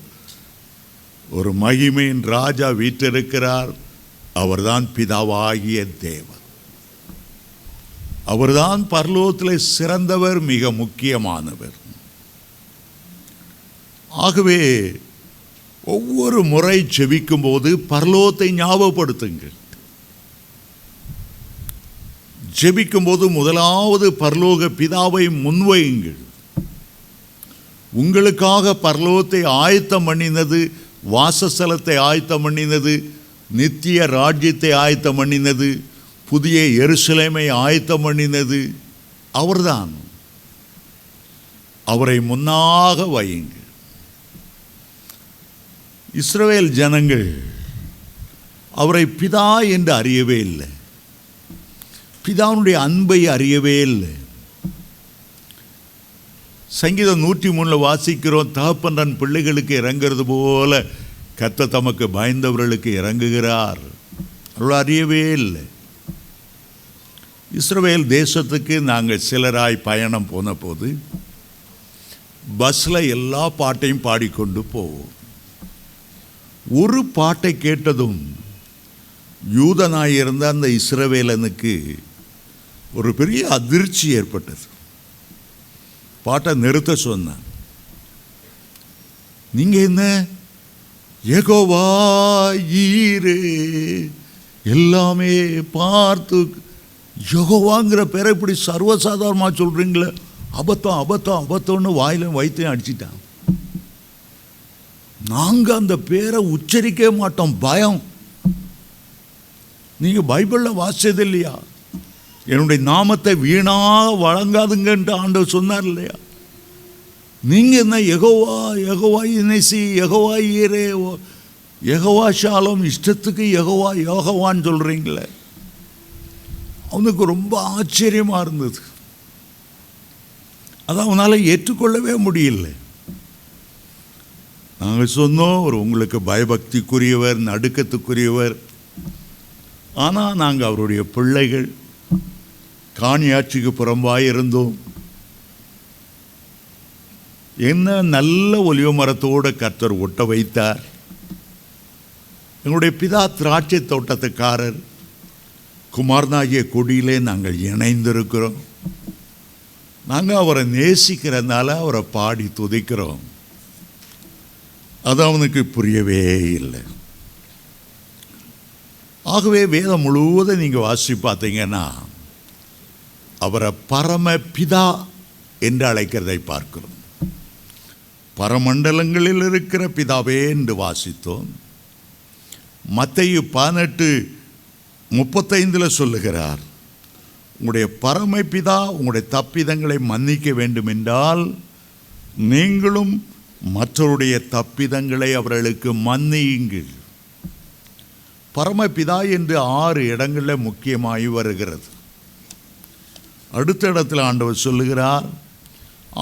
ஒரு மகிமையின் ராஜா வீற்றிருக்கிறார். அவர்தான் பிதாவாகிய தேவன். அவர்தான் பரலோகத்தில் சிறந்தவர், மிக முக்கியமானவர். ஆகவே ஒவ்வொரு முறை ஜெபிக்கும் போது பரலோகத்தை ஞாபகப்படுத்துங்கள். ஜெபிக்கும் போது முதலாவது பரலோக பிதாவை முன்வையுங்கள். உங்களுக்காக பரலோகத்தை ஆயத்தம் பண்ணினது, வாசஸ்தலத்தை ஆயத்தம் பண்ணினது, நித்திய ராஜ்யத்தை ஆயத்தம் பண்ணினது, புதிய எருசலேமை ஆயத்தம் பண்ணினது அவர்தான். அவரை முன்னாக வையுங்கள். இஸ்ரவேல் ஜனங்கள் அவரை பிதா என்று அறியவே இல்லை, பிதாவுடைய அன்பை அறியவே இல்லை. சங்கீதம் 103 வாசிக்கிறோம், தகப்பன் தன் பிள்ளைகளுக்கு இறங்குறது போல கர்த்தர் தமக்கு பயந்தவர்களுக்கு இறங்குகிறார். அவர்கள் அறியவே இல்லை. இஸ்ரவேல் தேசத்துக்கு நாங்கள் சிலராய் பயணம் போன போது பஸ்ஸில் எல்லா பாட்டையும் பாடிக்கொண்டு போவோம். ஒரு பாட்டை கேட்டதும் யூதனாயிருந்த அந்த இஸ்ரவேலனுக்கு ஒரு பெரிய அதிர்ச்சி ஏற்பட்டது. பாட்டை நிறுத்த சொன்னான். நீங்கள் என்ன யெகோவா ஈரே எல்லாமே பார்த்து, யெகோவாங்கிற பேரை இப்படி சர்வசாதாரணமாக சொல்கிறீங்களே, அபத்தம் அபத்தம் அபத்தம்னு வாயிலும் வைத்தையும் அடிச்சிட்டான். நாங்கள் அந்த பேரை உச்சரிக்கவே மாட்டோம், பயம். நீங்கள் பைபிளில் வாசிச்சது இல்லையா, என்னுடைய நாமத்தை வீணாக வழங்காதுங்கன்ட்டு ஆண்டவர் சொன்னார் இல்லையா? நீங்கள் என்ன யெகோவா யெகோவா இனேசி யெகோவா ஈரே யெகோவா ஷாலோம் இஷ்டத்துக்கு யெகோவா யோகவான்னு சொல்கிறீங்களே. அவனுக்கு ரொம்ப ஆச்சரியமாக இருந்தது. அதை அவனால் ஏற்றுக்கொள்ளவே முடியல. நாங்கள் சொன்னோம், ஒரு உங்களுக்கு பயபக்திக்குரியவர், நடுக்கத்துக்குரியவர். ஆனால் நாங்கள் அவருடைய பிள்ளைகள், காணியாட்சிக்கு புறம்பாய் இருந்தோம். என்ன நல்ல ஒலிவ மரத்தோடு கர்த்தர் ஒட்ட வைத்தார். எங்களுடைய பிதா திராட்சை தோட்டத்துக்காரர், குமாரனாகிய கொடியிலே நாங்கள் இணைந்திருக்கிறோம். நாங்கள் அவரை நேசிக்கிறதுனால அவரை பாடி துதிக்கிறோம். அது அவனுக்கு புரியவே இல்லை. ஆகவே வேதம் முழுவதும் நீங்கள் வாசி பார்த்தீங்கன்னா அவரை பரம பிதா என்று அழைக்கிறதை பார்க்கிறோம். பரமண்டலங்களில் இருக்கிற பிதாவே என்று வாசித்தோம். மத்தேயு 18:35 சொல்லுகிறார், உங்களுடைய பரமபிதா உங்களுடைய தப்பிதங்களை மன்னிக்க வேண்டும் என்றால் நீங்களும் மற்றவருடைய தப்பிதங்களை அவர்களுக்கு மன்னியுங்கள். பரமபிதா என்று 6 இடங்களில் முக்கியமாகி வருகிறது. அடுத்த இடத்துல ஆண்டவர் சொல்லுகிறார்,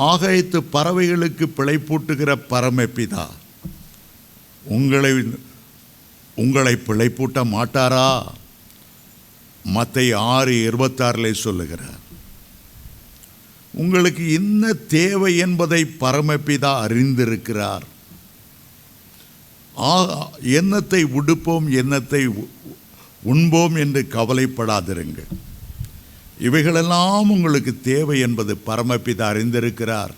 ஆகாயத்து பறவைகளுக்கு பிழைப்பூட்டுகிற பரமபிதா உங்களை பிழைப்பூட்ட மாட்டாரா? மத்தேயு 6:26 சொல்லுகிறார். உங்களுக்கு என்ன தேவை என்பதை பரமபிதா அறிந்திருக்கிறார். எண்ணத்தை உடுப்போம், எண்ணத்தை உண்போம் என்று கவலைப்படாதிருங்கள். இவைகளெல்லாம் உங்களுக்கு தேவை என்பது பரமபிதா அறிந்திருக்கிறார்.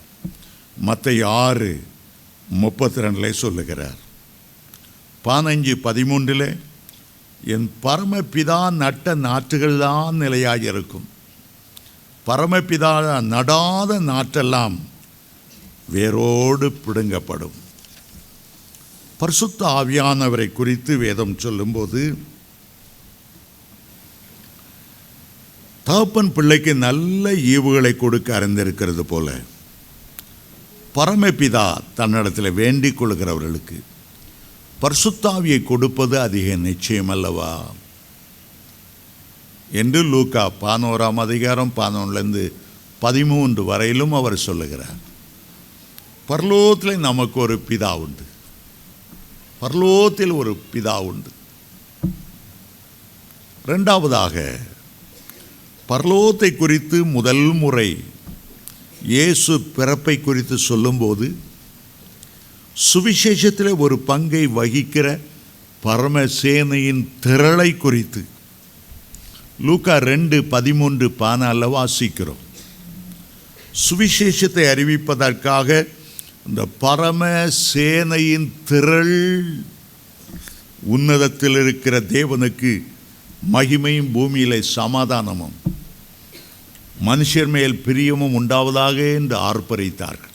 மத்தேயு 6:32 சொல்லுகிறார். 15:13 என் பரமபிதா நட்ட நாற்றுகள் தான் நிலையாக இருக்கும். பரமபிதா நடாத நாற்றெல்லாம் வேரோடு பிடுங்கப்படும். பரிசுத்த ஆவியானவரை குறித்து வேதம் சொல்லும்போது, தகப்பன் பிள்ளைக்கு நல்ல ஈவுகளை கொடுக்க அறிந்திருக்கிறது போல பரமபிதா தன்னிடத்தில் வேண்டிக் கொள்கிறவர்களுக்கு பரிசுத்தாவியை கொடுப்பது அதிக நிச்சயம் அல்லவா என்று லூக்கா 11:11-13 வரையிலும் அவர் சொல்லுகிறார். பரலோகத்தில் நமக்கு ஒரு பிதா உண்டு. பரலோகத்தில் ஒரு பிதா உண்டு. இரண்டாவதாக, பரலோகத்தை குறித்து முதல் முறை இயேசு பிறப்பை குறித்து சொல்லும்போது சுவிசேஷத்தில் ஒரு பங்கை வகிக்கிற பரமசேனையின் திரளை குறித்து லூக்கா 2:13-14 வாசிக்கிறோம். சுவிசேஷத்தை அறிவிப்பதற்காக இந்த பரமசேனையின் திரள், உன்னதத்தில் இருக்கிற தேவனுக்கு மகிமையும் பூமியிலே சமாதானமும் மனுஷர் மேல் பிரியமும் உண்டாவதாக என்று ஆர்ப்பரித்தார்கள்.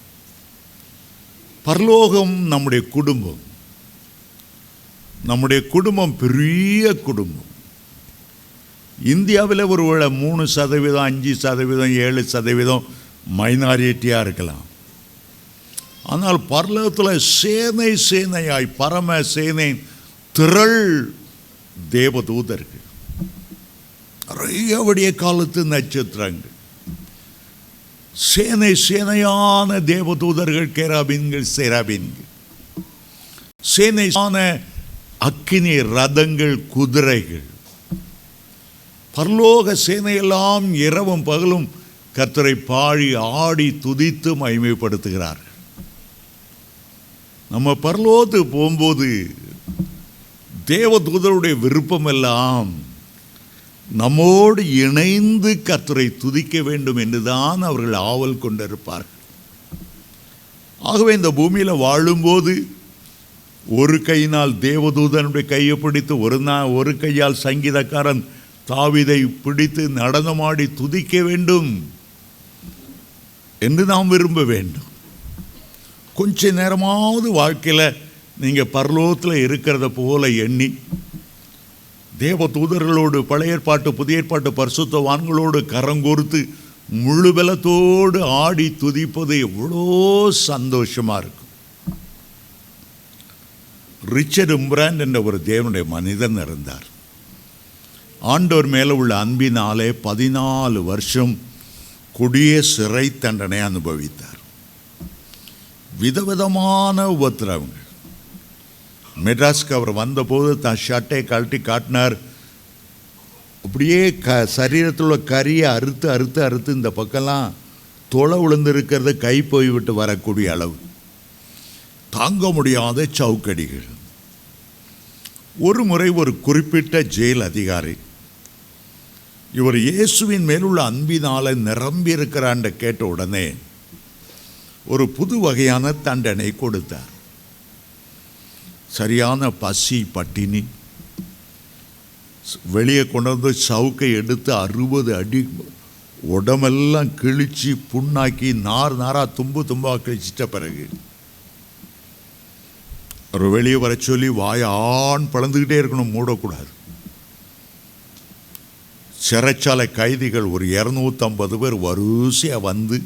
பரலோகம் நம்முடைய குடும்பம். நம்முடைய குடும்பம் பெரிய குடும்பம். இந்தியாவில் ஒருவேளை 3%, 5%, 7% மைனாரிட்டியாக இருக்கலாம். ஆனால் பரலோகத்தில் சேனை சேனையாய் பரம சேனை திரள் தேவதூதர்கள், நிறைய விடிய காலத்து நட்சத்திரங்கள், சேனை சேனையான தேவதூதர்கள், கேராபீன்கள், சேராபீன்கள், சேனையான அக்கினி ரதங்கள், குதிரைகள், பரலோக சேனையெல்லாம் இரவும் பகலும் கர்த்தரை பாடி ஆடி துதித்து மகிமைப்படுத்துகிறார்கள். நம்ம பரலோகத்துக்கு போகும்போது தேவதூதருடைய விருப்பமெல்லாம் நம்மோடு இணைந்து கர்த்தரை துதிக்க வேண்டும் என்றுதான் அவர்கள் ஆவல் கொண்டிருப்பார்கள். ஆகவே இந்த பூமியில் வாழும்போது ஒரு கையினால் தேவதூதனுடைய கையை பிடித்து ஒரு கையால் சங்கீதக்காரன் தாவீதை பிடித்து நடனமாடி துதிக்க வேண்டும் என்று நாம் விரும்ப வேண்டும். கொஞ்ச நேரமாவது வாழ்க்கையில் நீங்கள் பரலோகத்தில் இருக்கிறத போல எண்ணி தேவதூதர்களோடு, பழைய ஏற்பாட்டு புதிய ஏற்பாட்டு பரிசுத்தவான்களோடு கரங்கோர்த்து முழு பலத்தோடு ஆடி துதிப்பது எவ்வளோ சந்தோஷமாக இருக்கும். ரிச்சர்ட் உம்ப்ராண்ட் என்ற ஒரு தேவனுடைய மனிதன் இருந்தார். ஆண்டவர் மேலே உள்ள அன்பினாலே 14 வருஷம் கொடிய சிறை தண்டனை அனுபவித்தார். விதவிதமான உபத்திரவங்கள். மெட்ராஸ்க்கு அவர் வந்தபோது தான் ஷர்ட்டை கழட்டி காட்டினார். அப்படியே சரீரத்தில் உள்ள கரியை அறுத்து அறுத்து அறுத்து இந்த பக்கம்லாம் தொலை விழுந்திருக்கிறது கை போய்விட்டு வரக்கூடிய அளவு தாங்க முடியாத சவுக்கடிகள். ஒரு முறை ஒரு குறிப்பிட்ட ஜெயில் அதிகாரி இவர் இயேசுவின் மேலுள்ள அன்பினால் நிரம்பி இருக்கிறான்னு கேட்ட உடனே ஒரு புது வகையான தண்டனை கொடுத்தார். சரியான பசி பட்டினி, வெளியே கொண்டு வந்து சவுக்கை எடுத்து 60 அடி உடம்பெல்லாம் கிழிச்சு புண்ணாக்கி நார் நாராக தும்பாக கிழிச்சிட்ட பிறகு ஒரு வெளியே வர சொல்லி வாயை ஆண் பழந்துக்கிட்டே இருக்கணும், மூடக்கூடாது. சிறைச்சாலை கைதிகள் ஒரு 250 பேர் வரிசையாக வந்து,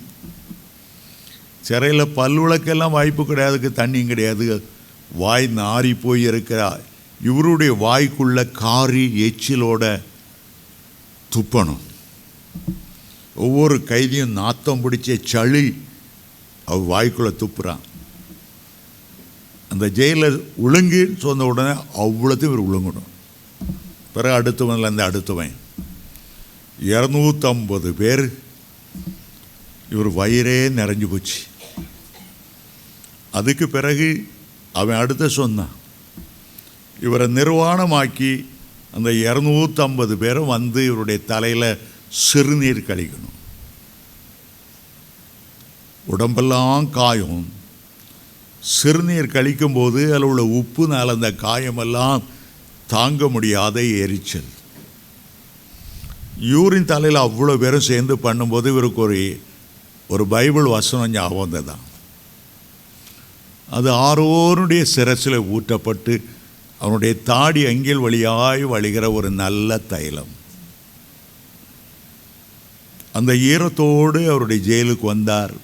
சிறையில் பல்விளக்கெல்லாம் வாய்ப்பு கிடையாதுக்கு, தண்ணியும் கிடையாது, வாய் நாறி போய் இருக்கிறார். இவருடைய வாய்க்குள்ள காரி எச்சிலோட துப்பணும். ஒவ்வொரு கைதியும் நாத்தம் பிடிச்ச சளி அவர் வாய்க்குள்ளே துப்புறான். அந்த ஜெயிலில் ஒழுங்குன்னு சொன்ன உடனே அவ்வளோத்தையும் இவர் ஒழுங்கணும். பிறகு அடுத்தவன்லேருந்து அடுத்தவன் 250 பேர். இவர் வயிறே நிறைஞ்சு போச்சு. அதுக்கு பிறகு அவன் அடுத்த சொன்னான், இவரை நிர்வாணமாக்கி அந்த 250 பேரும் வந்து இவருடைய தலையில் சிறுநீர் கழிக்கணும். உடம்பெல்லாம் காயம். சிறுநீர் கழிக்கும்போது அதில் உள்ள உப்புனால் அந்த காயமெல்லாம் தாங்க முடியாத எரிச்சல். யூரின் தலையில் அவ்வளோ பேரும் சேர்ந்து பண்ணும்போது இவருக்கு ஒரு பைபிள் வசனம் ஞாபகம் வந்ததான். அது ஆரோனுடைய சிரசில் ஊற்றப்பட்டு அவனுடைய தாடி அங்கில் வழியாய் வழிகிற ஒரு நல்ல தைலம். அந்த ஈரத்தோடு அவருடைய ஜெயிலுக்கு வந்தார்.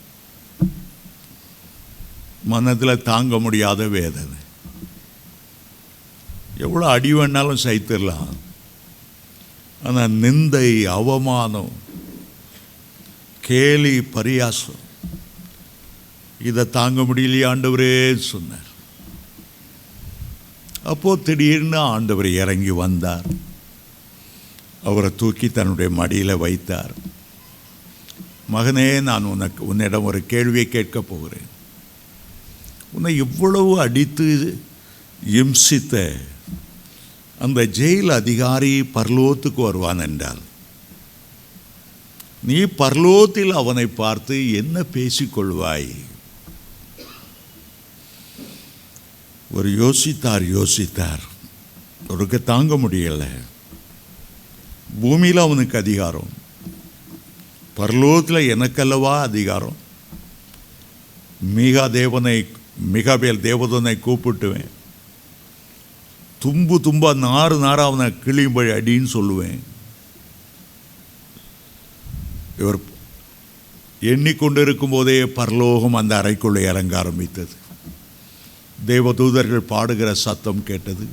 மனத்தில் தாங்க முடியாத வேதனை. எவ்வளோ அடி வேணாலும் சைத்திடலாம், ஆனால் நிந்தை, அவமானம், கேலி, பரியாசம் இதை தாங்க முடியலையே ஆண்டவரே சொன்னார். அப்போது திடீர்னு ஆண்டவர் இறங்கி வந்தார். அவரை தூக்கி தன்னுடைய மடியில் வைத்தார். மகனே, நான் உன்னிடம் ஒரு கேள்வியை கேட்கப் போகிறேன். உன்னை இவ்வளவு அடித்து இம்சித்த அந்த ஜெயில் அதிகாரி பரலோகத்துக்கு வருவான் என்றால், நீ பரலோகத்தில் அவனை பார்த்து என்ன பேசிக்கொள்வாய்? ஒரு யோசித்தார். அவருக்கு தாங்க முடியலை. பூமியில் அவனுக்கு அதிகாரம், பரலோகத்தில் எனக்கல்லவா அதிகாரம். மிகாபேல் தேவதனை கூப்பிட்டுவேன். தும்பா நாறு அவனை கிளியும்படி அடின்னு சொல்லுவேன். இவர் எண்ணிக்கொண்டிருக்கும் போதே பரலோகம் அந்த அறைக்குள்ளே இறங்க ஆரம்பித்தது. தேவதூதர்கள் பாடுகிற சத்தம் கேட்டது.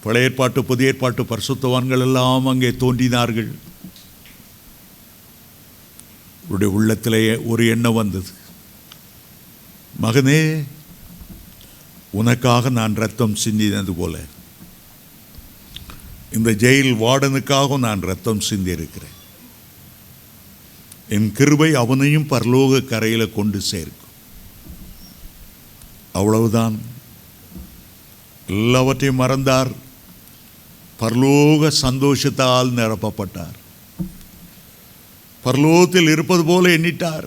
பழைய ஏற்பாட்டு புதிய ஏற்பாட்டு பரிசுத்தவான்கள் எல்லாம் அங்கே தோன்றினார்கள். அவருடைய உள்ளத்திலே ஒரு எண்ணம் வந்தது, மகனே, உனக்காக நான் ரத்தம் சிந்தினது போல இந்த ஜெயில் வார்டனுக்காக நான் ரத்தம் சிந்தி இருக்கிறேன். என் கிருபை அவனையும் பரலோக கரையில் கொண்டு சேர்க்கும். அவ்வளவுதான். எல்லாவற்றையும் மறந்தார். பரலோக சந்தோஷத்தால் நிரப்பப்பட்டார். பரலோகத்தில் இருப்பது போல எண்ணிட்டார்.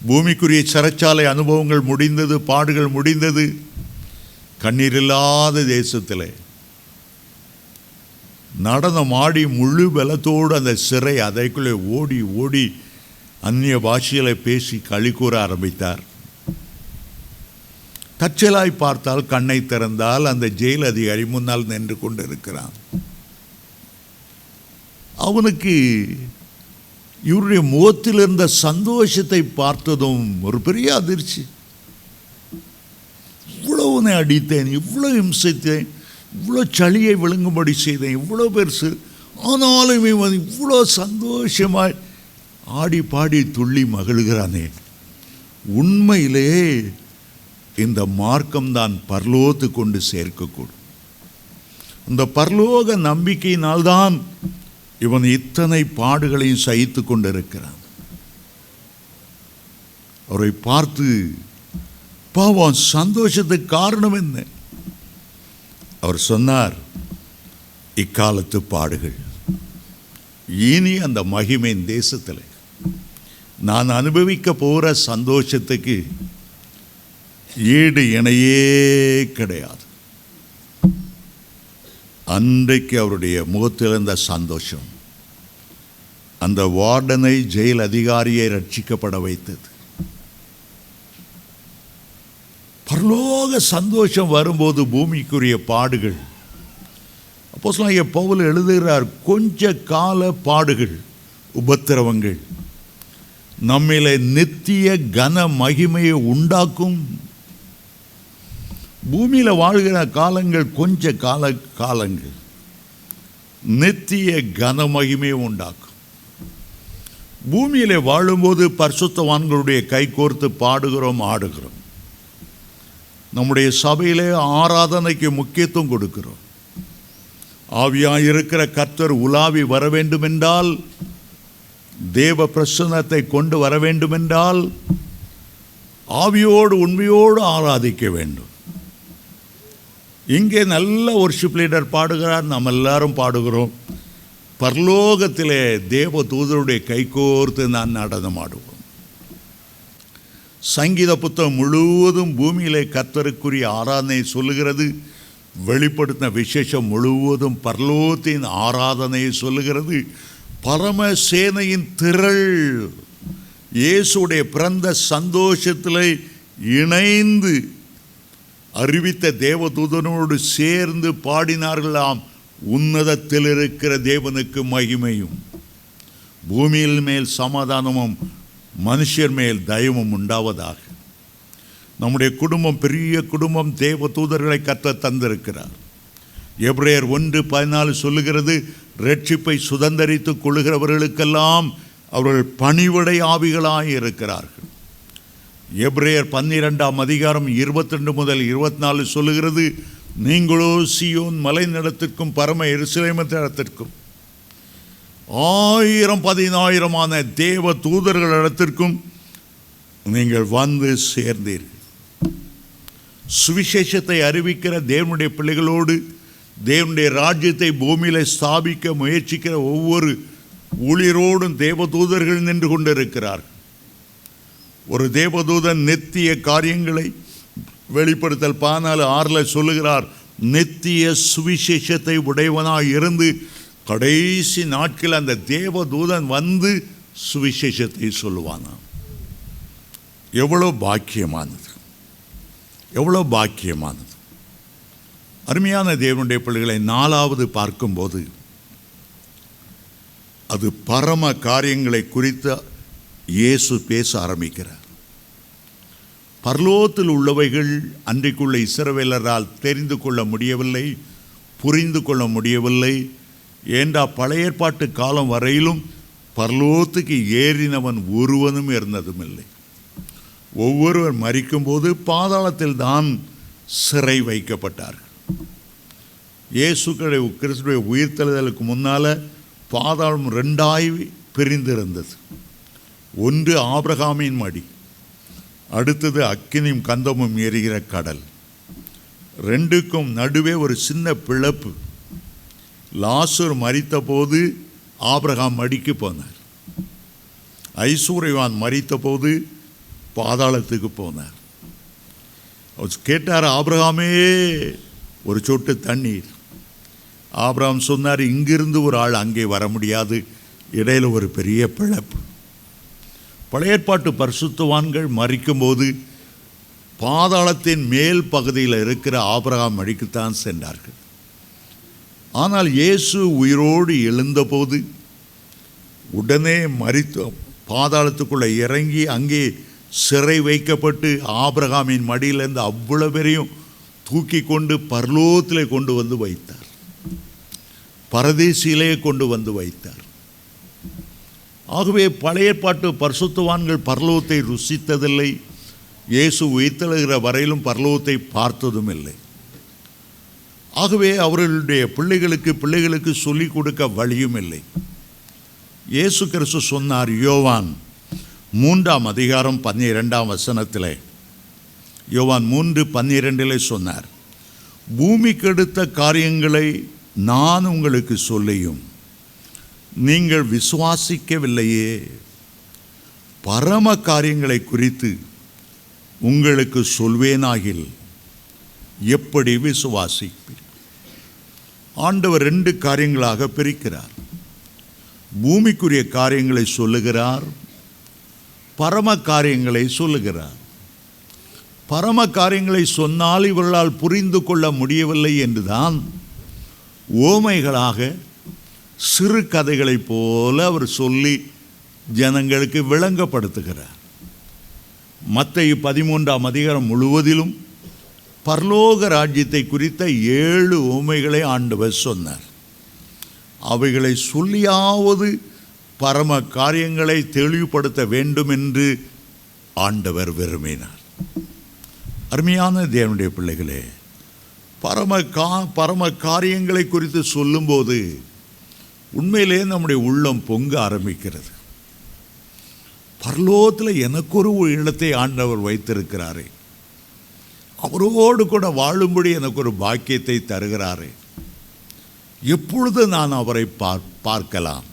பூமிக்குரிய சிறைச்சாலை அனுபவங்கள் முடிந்தது, பாடுகள் முடிந்தது. கண்ணீரில்லாத தேசத்தில் நடனம் ஆடி முழு பலத்தோடு அந்த சிறை அதைக்குள்ளே ஓடி ஓடி அந்நிய பாஷைகளை பேசி களி கூற ஆரம்பித்தார். தற்செயலாய் பார்த்தால், கண்ணை திறந்தால் அந்த ஜெயில் அதிகாரி முன்னால் நின்று கொண்டு இருக்கிறான். அவனுக்கு இவருடைய முகத்தில் இருந்த சந்தோஷத்தை பார்த்ததும் ஒரு பெரிய அதிர்ச்சி. இவ்வளவு அடித்தேன், இவ்வளோ இம்சித்தேன், இவ்வளோ சளியை விழுங்கும்படி செய்தேன், இவ்வளோ பெருசு, ஆனாலும் இவன் இவ்வளோ சந்தோஷமாய் ஆடி பாடி துள்ளி மகிழ்கிறானே. உண்மையிலே இந்த மார்க்கம்தான் பரலோகத்து கொண்டு சேர்க்கக்கூடும். இந்த பரலோக நம்பிக்கையினால்தான் இவன் இத்தனை பாடுகளையும் சகித்து கொண்டிருக்கிறான். அவரை பார்த்து, பாவம், சந்தோஷத்துக்கு காரணம் என்ன? அவர் சொன்னார், இக்காலத்து பாடுகள். இனி அந்த மகிமையின் தேசத்தில் நான் அனுபவிக்க போகிற சந்தோஷத்துக்கு ஈடு இணையே கிடையாது. அன்றைக்கு அவருடைய முகத்தில் இருந்த சந்தோஷம் அந்த வார்டனை, ஜெயில் அதிகாரியை ரட்சிக்கப்பட வைத்தது. பரலோக சந்தோஷம் வரும்போது பூமிக்குரிய பாடுகள் அப்போஸ்தலனாகிய பவுல் எழுதுகிறார், கொஞ்ச கால பாடுகள் உபத்திரவங்கள் நம்மிலே நித்திய கன மகிமையை உண்டாக்கும். பூமியில் வாழ்கிற காலங்கள் கொஞ்ச காலங்கள் நித்திய கன மகிமையை உண்டாக்கும். பூமியிலே வாழும்போது பரிசுத்தவான்களுடைய கை கோர்த்து பாடுகிறோம், ஆடுகிறோம். நம்முடைய சபையிலே ஆராதனைக்கு முக்கியத்துவம் கொடுக்கிறோம். ஆவியாயிருக்கிற கர்த்தர் உலாவி வர வேண்டுமென்றால், தேவ பிரசன்னத்தை கொண்டு வர வேண்டுமென்றால் ஆவியோடு உண்மையோடு ஆராதிக்க வேண்டும். இங்கே நல்ல வொர்ஷிப் லீடர் பாடுகிறார், நாம் எல்லாரும் பாடுகிறோம். பரலோகத்திலே தேவ தூதருடைய கைகோர்த்து நான் நடனமாடுவோம். சங்கீத புத்தகம் முழுவதும் பூமியிலே கர்த்தருக்குரிய ஆராதனை சொல்லுகிறது. வெளிப்படுத்தின விசேஷம் முழுவதும் பரலோகத்தின் ஆராதனையை சொல்லுகிறது. பரமசேனையின் திரள் இயேசுடைய பிறந்த சந்தோஷத்தில் இணைந்து அறிவித்த தேவதூதனோடு சேர்ந்து பாடினார்களாம், உன்னதத்தில் இருக்கிற தேவனுக்கு மகிமையும், பூமியில் மேல் சமாதானமும், மனுஷர் மேல் தயவும் உண்டாவதாக. நம்முடைய குடும்பம் பெரிய குடும்பம், தேவ தூதர்களை கர்த்தர் தந்திருக்கிறார். எபிரேயர் 1:14 சொல்லுகிறது, ரட்சிப்பை சுதந்தரித்துக் கொள்ளுகிறவர்களுக்கெல்லாம் அவர்கள் பணிவிடை ஆவிகளாய் இருக்கிறார்கள். எபிரேயர் 12:22 முதல் 24 சொல்லுகிறது, நீங்களோ சீயோன் மலைநிலத்திற்கும் பரம எருசலேமிடத்திற்கும் 1000-10,000 தேவ தூதர்களிடத்திற்கும் நீங்கள் வந்து சேர்ந்தீர்கள். சுவிசேஷத்தை அறிவிக்கிற தேவனுடைய பிள்ளைகளோடு தேவனுடைய ராஜ்யத்தை பூமியில ஸ்தாபிக்க முயற்சிக்கிற ஒவ்வொரு ஊழியரோடும் தேவதூதர்கள் நின்று கொண்டிருக்கிறார்கள். ஒரு தேவதூதன் நித்திய காரியங்களை வெளிப்படுத்தல் 14:6 சொல்லுகிறார், நித்திய சுவிசேஷத்தை உடையவனாய் இருந்து கடைசி நாட்கள் அந்த தேவதூதன் வந்து சுவிசேஷத்தை சொல்லுவானாம். எவ்வளோ பாக்கியமானது, எவ்வளோ பாக்கியமானது. அருமையான தேவனுடைய பிள்ளைகளை, 4வது பார்க்கும்போது அது பரம காரியங்களை குறித்து இயேசு பேச ஆரம்பிக்கிறார். பரலோகத்தில் உள்ளவைகள் அன்றைக்குள்ள இஸ்ரவேலரால் தெரிந்து கொள்ள முடியவில்லை, புரிந்து கொள்ள முடியவில்லை. ஏண்டா பழைய ஏற்பாட்டு காலம் வரையிலும் பரலோகத்துக்கு ஏறினவன் ஒருவனும் இருந்ததும் இல்லை. ஒவ்வொருவர் மரிக்கும்போது பாதாளத்தில் தான் சிறை வைக்கப்பட்டார்கள். இயேசு கிறிஸ்துடைய உயிர்த்தெழுதலுக்கு முன்னால் பாதாளம் 2ஆய் பிரிந்திருந்தது. ஒன்று ஆபிரகாமின் மடி, அடுத்தது அக்கினியும் கந்தமும் எரிகிற கடல். 2க்கும் நடுவே ஒரு சின்ன பிளப்பு. லாசர் மரித்த போது ஆபிரகாம் மடிக்கு போனார். ஐஸ்வர்யவான் மரித்த போது பாதாளத்துக்கு போனார். அவர் கேட்டார், ஆபிரகாமே ஒரு சொட்டு தண்ணீர். ஆபிரகாம் சொன்னார், இங்கிருந்து ஒரு ஆள் அங்கே வர முடியாது, இடையில் ஒரு பெரிய பிளப்பு. பழைய ஏற்பாட்டு பரிசுத்தவான்கள் மரிக்கும்போது பாதாளத்தின் மேல் பகுதியில் இருக்கிற ஆபிரகாம் மடிக்குத்தான் சென்றார்கள். ஆனால் இயேசு உயிரோடு எழுந்தபோது உடனே மரித்து பாதாளத்துக்குள்ளே இறங்கி அங்கே சிறை வைக்கப்பட்டு ஆபிரகாமின் மடியிலிருந்து அவ்வளவு பேரையும் தூக்கி கொண்டு பரலோகத்திலே கொண்டு வந்து வைத்தார், பரதேசியிலே கொண்டு வந்து வைத்தார். ஆகவே பழைய ஏற்பாட்டு பரிசுத்தவான்கள் பரலோகத்தை ருசித்ததில்லை. இயேசு உயிர்த்தெழுகிற வரையிலும் பரலோகத்தை பார்த்ததும் இல்லை. ஆகவே அவர்களுடைய பிள்ளைகளுக்கு சொல்லிக் கொடுக்க வழியும் இல்லை. இயேசு கிறிஸ்து சொன்னார், யோவான் 3:12 யோவான் 3:12 சொன்னார், பூமிக்கு அடுத்த காரியங்களை நான் உங்களுக்கு சொல்லியும் நீங்கள் விசுவாசிக்கவில்லையே, பரம காரியங்களை குறித்து உங்களுக்கு சொல்வேனாகில் எப்படி விசுவாசிப்பீர்? ஆண்டவர் 2 காரியங்களாக பிரிக்கிறார். பூமிக்குரிய காரியங்களை சொல்லுகிறார், பரம காரியங்களை சொல்லுகிறார். பரம காரியங்களை சொன்னால் இவர்களால் புரிந்து கொள்ள முடியவில்லை என்றுதான் ஓமைகளாக சிறு கதைகளைப் போல அவர் சொல்லி ஜனங்களுக்கு விளங்கப்படுத்துகிறார். மத்தேயு 13ஆம் அதிகாரம் முழுவதிலும் பரலோக ராஜ்யத்தை குறித்த 7 உவமைகளை ஆண்டவர் சொன்னார். அவைகளை சொல்லியாவது பரம காரியங்களை தெளிவுபடுத்த வேண்டும் என்று ஆண்டவர் விரும்பினார். அருமையான தேவனுடைய பிள்ளைகளே, பரம காரியங்களை குறித்து சொல்லும்போது உண்மையிலே நம்முடைய உள்ளம் பொங்க ஆரம்பிக்கிறது. பரலோகத்தில் எனக்கு ஒரு இடத்தை ஆண்டவர் வைத்திருக்கிறாரே, அவரோடு கூட வாழும்படி எனக்கு ஒரு பாக்கியத்தை தருகிறாரே, எப்பொழுது நான் அவரை பார்க்கலாம்?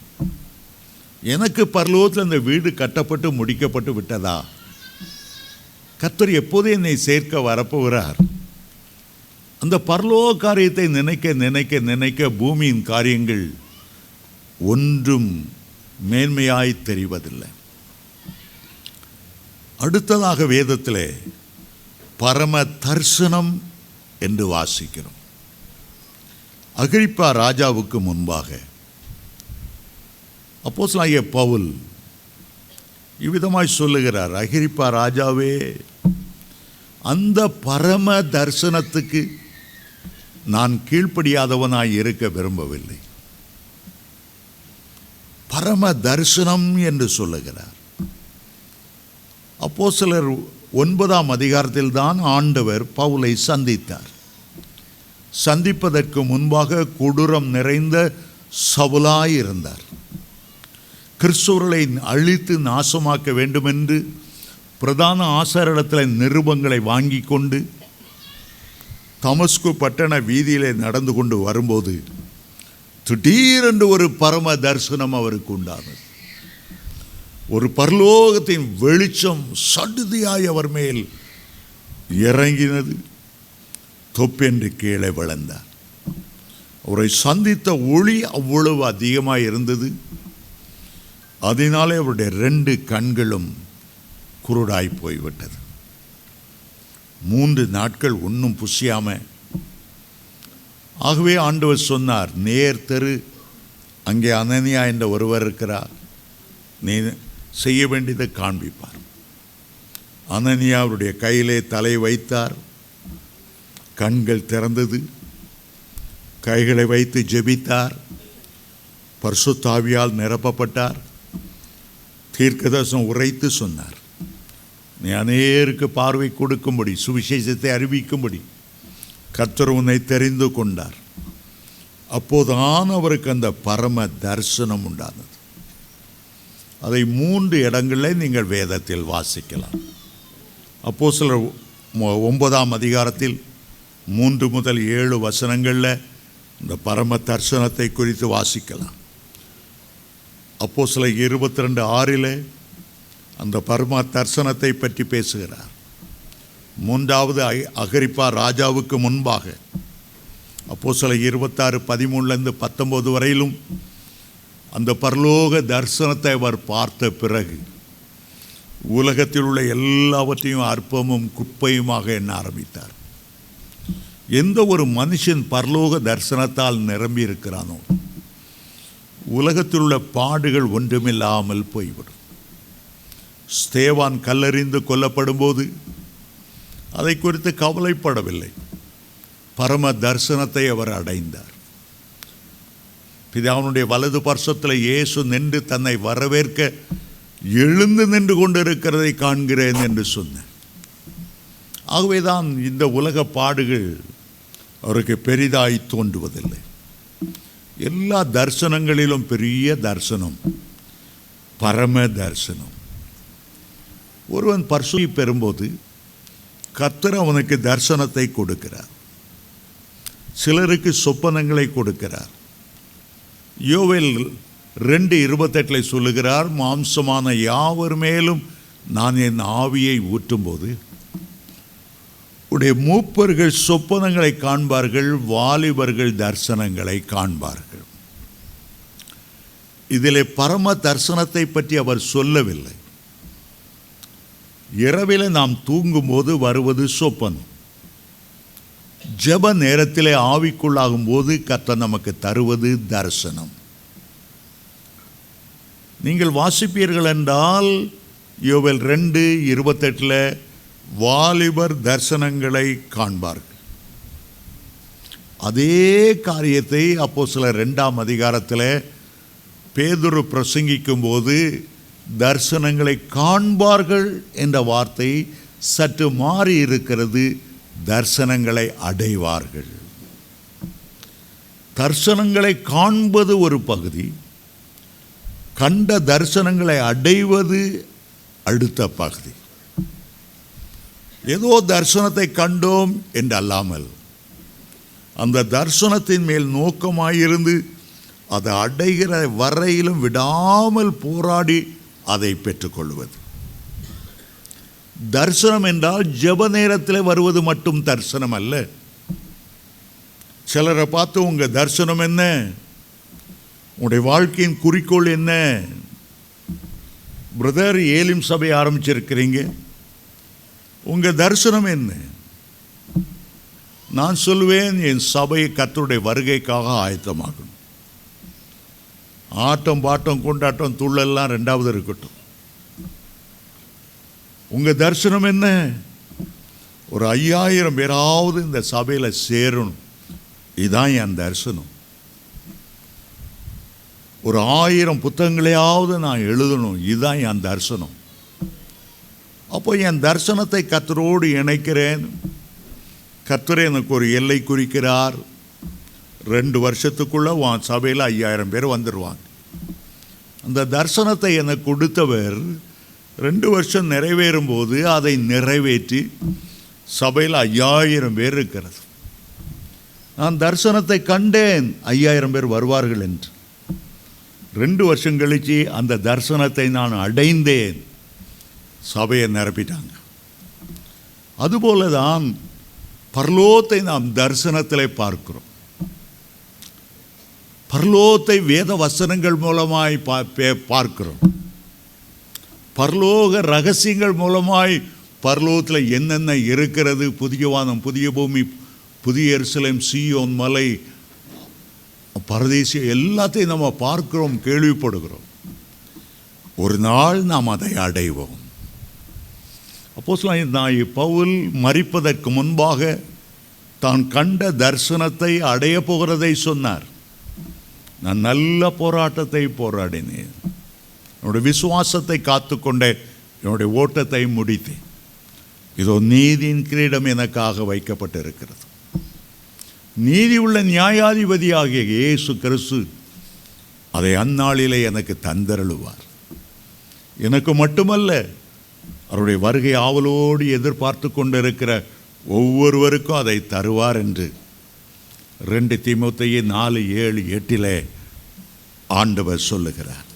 எனக்கு பரலோகத்தில் இந்த வீடு கட்டப்பட்டு முடிக்கப்பட்டு விட்டதா? கர்த்தர் எப்போது என்னை சேர்க்க வரப்போகிறார்? அந்த பரலோக காரியத்தை நினைக்க நினைக்க நினைக்க பூமியின் காரியங்கள் ஒன்றும் மேன்மையாய் தெரிவதில்லை. அடுத்ததாக வேதத்திலே பரம தரிசனம் என்று வாசிக்கிறோம். அகிரிப்பா ராஜாவுக்கு முன்பாக அப்போஸ்தலனாகிய பவுல் இவ்விதமாய் சொல்லுகிறார், அகிரிப்பா ராஜாவே, அந்த பரம தரிசனத்துக்கு நான் கீழ்ப்படியாதவனாய் இருக்க விரும்பவில்லை. பரம தரிசனம் என்று சொல்லுகிறார். அப்போஸ்தலர் 9ஆம் அதிகாரத்தில் தான் ஆண்டவர் பவுலை சந்தித்தார். சந்திப்பதற்கு முன்பாக கொடூரம் நிறைந்த சவுலாய் இருந்தார். கிறிஸ்தவர்களை அழித்து நாசமாக்க வேண்டுமென்று பிரதான ஆசாரிடத்தில் நிருபங்களை வாங்கி கொண்டு தமஸ்கு பட்டண வீதியிலே நடந்து கொண்டு வரும்போது திடீரென்று ஒரு பரம தரிசனம் அவருக்கு உண்டானது. ஒரு பரலோகத்தின் வெளிச்சம் சடுதியாய் அவர் மேல் இறங்கினது. தொப்பென்று கீழே விழுந்தார். அவரை சந்தித்த ஒளி அவ்வளவு அதிகமாக இருந்தது. அதனாலே அவருடைய 2 கண்களும் குருடாய் போய்விட்டது. 3 நாட்கள் ஒன்றும் புசியாம. ஆகவே ஆண்டவர் சொன்னார், நேர் தெரு, அங்கே அனனியா என்ற ஒருவர் இருக்கிறார், நீ செய்ய வேண்டியதை காண்பிப்பார். அனனியா அவருடைய கையிலே தலை வைத்தார். கண்கள் திறந்தது. கைகளை வைத்து ஜெபித்தார். பரிசுத்த ஆவியால் நிரப்பப்பட்டார். தீர்க்கதரிசனம் உரைத்து சொன்னார், நீ அநேருக்கு பார்வை கொடுக்கும்படி, சுவிசேஷத்தை அறிவிக்கும்படி கர்த்தர் உன்னை தெரிந்து கொண்டார். அப்போதான் அவருக்கு அந்த பரம தரிசனம் உண்டானது. அதை 3 இடங்களில் நீங்கள் வேதத்தில் வாசிக்கலாம். அப்போஸ்தலர் 9ஆம் அதிகாரத்தில் 3 முதல் 7 வசனங்களில் இந்த பரம தரிசனத்தை குறித்து வாசிக்கலாம். அப்போஸ்தலர் 22:6 அந்த பரம தரிசனத்தை பற்றி பேசுகிறார். 3வது அகிரிப்பா ராஜாவுக்கு முன்பாக அப்போஸ்தலர் 26:13-19 வரையிலும் அந்த பரலோக தரிசனத்தை அவர் பார்த்த பிறகு உலகத்தில் உள்ள எல்லாவற்றையும் அற்பமும் குப்பையுமாக எண்ண ஆரம்பித்தார். எந்த ஒரு மனுஷன் பரலோக தரிசனத்தால் நிரம்பி இருக்கிறானோ உலகத்தில் உள்ள பாடுகள் ஒன்றுமில்லாமல் போய்விடும். ஸ்தேவான் கல்லெறிந்து கொல்லப்படும் போது அதை குறித்து கவலைப்படவில்லை. பரம தரிசனத்தை அவர் அடைந்தார். பிதாவுடைய வலது பார்சத்தில் இயேசு நின்று தன்னை வரவேற்க எழுந்து நின்று கொண்டிருக்கிறதை காண்கிறேன் என்று சொன்னார். ஆகவேதான் இந்த உலக பாடுகள் அவருக்கு பெரிதாய் தோன்றுவதில்லை. எல்லா தரிசனங்களிலும் பெரிய தரிசனம் பரம தரிசனம். ஒருவன் பரிசுத்தத்தை பெறும்போது கர்த்தர் அவனுக்கு தரிசனத்தை கொடுக்கிறார். சிலருக்கு சொப்பனங்களை கொடுக்கிறார். யோவேல் 2:28 சொல்லுகிறார், மாம்சமான யாவர் மேலும் நான் என் ஆவியை ஊற்றும்போது உடைய மூப்பர்கள் சொப்பனங்களை காண்பார்கள், வாலிபர்கள் தரிசனங்களை காண்பார்கள். இதிலே பரம தரிசனத்தை பற்றி அவர் சொல்லவில்லை. இரவில் நாம் தூங்கும்போது வருவது சொப்பனம். ஜெப நேரத்திலே ஆவிக்குள்ளாகும் போது கர்த்தர் நமக்கு தருவது தரிசனம். நீங்கள் வாசிப்பீர்கள் என்றால் யோவேல் 2:28 வாலிபர் தரிசனங்களை காண்பார்கள். அதே காரியத்தை அப்போஸ்தலர் 2ஆம் அதிகாரத்தில் பேதுரு பிரசங்கிக்கும் போது தரிசனங்களை காண்பார்கள் என்ற வார்த்தை சற்று மாறி இருக்கிறது. தரிசனங்களை அடைவார்கள். தரிசனங்களை காண்பது ஒரு பகுதி, கண்ட தரிசனங்களை அடைவது அடுத்த பகுதி. ஏதோ தரிசனத்தை கண்டோம் என்று அல்லாமல் அந்த தரிசனத்தின் மேல் நோக்கமாயிருந்து அதை அடைகிற வரையிலும் விடாமல் போராடி அதை பெற்றுக்கொள்வது. தரிசனம் என்றால் ஜெப நேரத்தில் வருவது மட்டும் தரிசனம் அல்ல. சிலரை பார்த்து உங்கள் தரிசனம் என்ன, உங்களுடைய வாழ்க்கையின் குறிக்கோள் என்ன, பிரதர் ஏலிம் சபை ஆரம்பிச்சிருக்கிறீங்க, உங்கள் தரிசனம் என்ன? நான் சொல்லுவேன், என் சபையை கர்த்தருடைய வருகைக்காக ஆயத்தமாகணும். ஆட்டம் பாட்டம் கொண்டாட்டம் துள்ளெல்லாம் ரெண்டாவது இருக்கட்டும். உங்கள் தரிசனம் என்ன? ஒரு 5000 பேராவது இந்த சபையில் சேரணும். இதுதான் என் தரிசனம். ஒரு 1000 புத்தகங்களையாவது நான் எழுதணும். இதுதான் என் தரிசனம். அப்போ என் தரிசனத்தை கர்த்தரோடு இணைக்கிறேன். கர்த்தர் எனக்கு ஒரு எல்லை குறிக்கிறார். 2 வருஷத்துக்குள்ளே உன் சபையில் 5000 பேர் வந்துடுவாங்க. அந்த தரிசனத்தை எனக்கு கொடுத்தவர் 2 வருஷம் நிறைவேறும் போது அதை நிறைவேற்றி சபையில் 5000 பேர் இருக்கிறது. நான் தரிசனத்தை கண்டேன், 5000 பேர் வருவார்கள் என்று. 2 வருஷம் கழித்து அந்த தரிசனத்தை நான் அடைந்தேன், சபையை நிரப்பிட்டாங்க. அதுபோல தான் பரலோகத்தை நாம் தரிசனத்திலே பார்க்கிறோம். பரலோகத்தை வேத வசனங்கள் மூலமாய் பார்க்கிறோம். பரலோக ரகசியங்கள் மூலமாய் பரலோகத்தில் என்னென்ன இருக்கிறது, புதிய வானம், புதிய பூமி, புதிய எருசலேம், சீயோன் மலை, பரதேசி, எல்லாத்தையும் நம்ம பார்க்கிறோம், கேள்விப்படுகிறோம். ஒரு நாள் நாம் அதை அடைவோம். அப்போஸ்தலனாகிய பவுல் மரிப்பதற்கு முன்பாக தான் கண்ட தரிசனத்தை அடைய போகிறதை சொன்னார். நான் நல்ல போராட்டத்தை போராடினேன், என்னுடைய விசுவாசத்தை காத்துக்கொண்டேன், என்னுடைய ஓட்டத்தை முடித்தேன். இதோ நீதியின் கிரீடம் எனக்காக வைக்கப்பட்டிருக்கிறது. நீதி உள்ள நியாயாதிபதியாகிய இயேசு கிறிஸ்து அதை அந்நாளிலே எனக்கு தந்தருளுவார். எனக்கு மட்டுமல்ல, அவருடைய வருகை ஆவலோடு எதிர்பார்த்து கொண்டிருக்கிற ஒவ்வொருவருக்கும் அதை தருவார் என்று 2 தீமோத்தேயு 4:7-8 ஆண்டவர் சொல்லுகிறார்.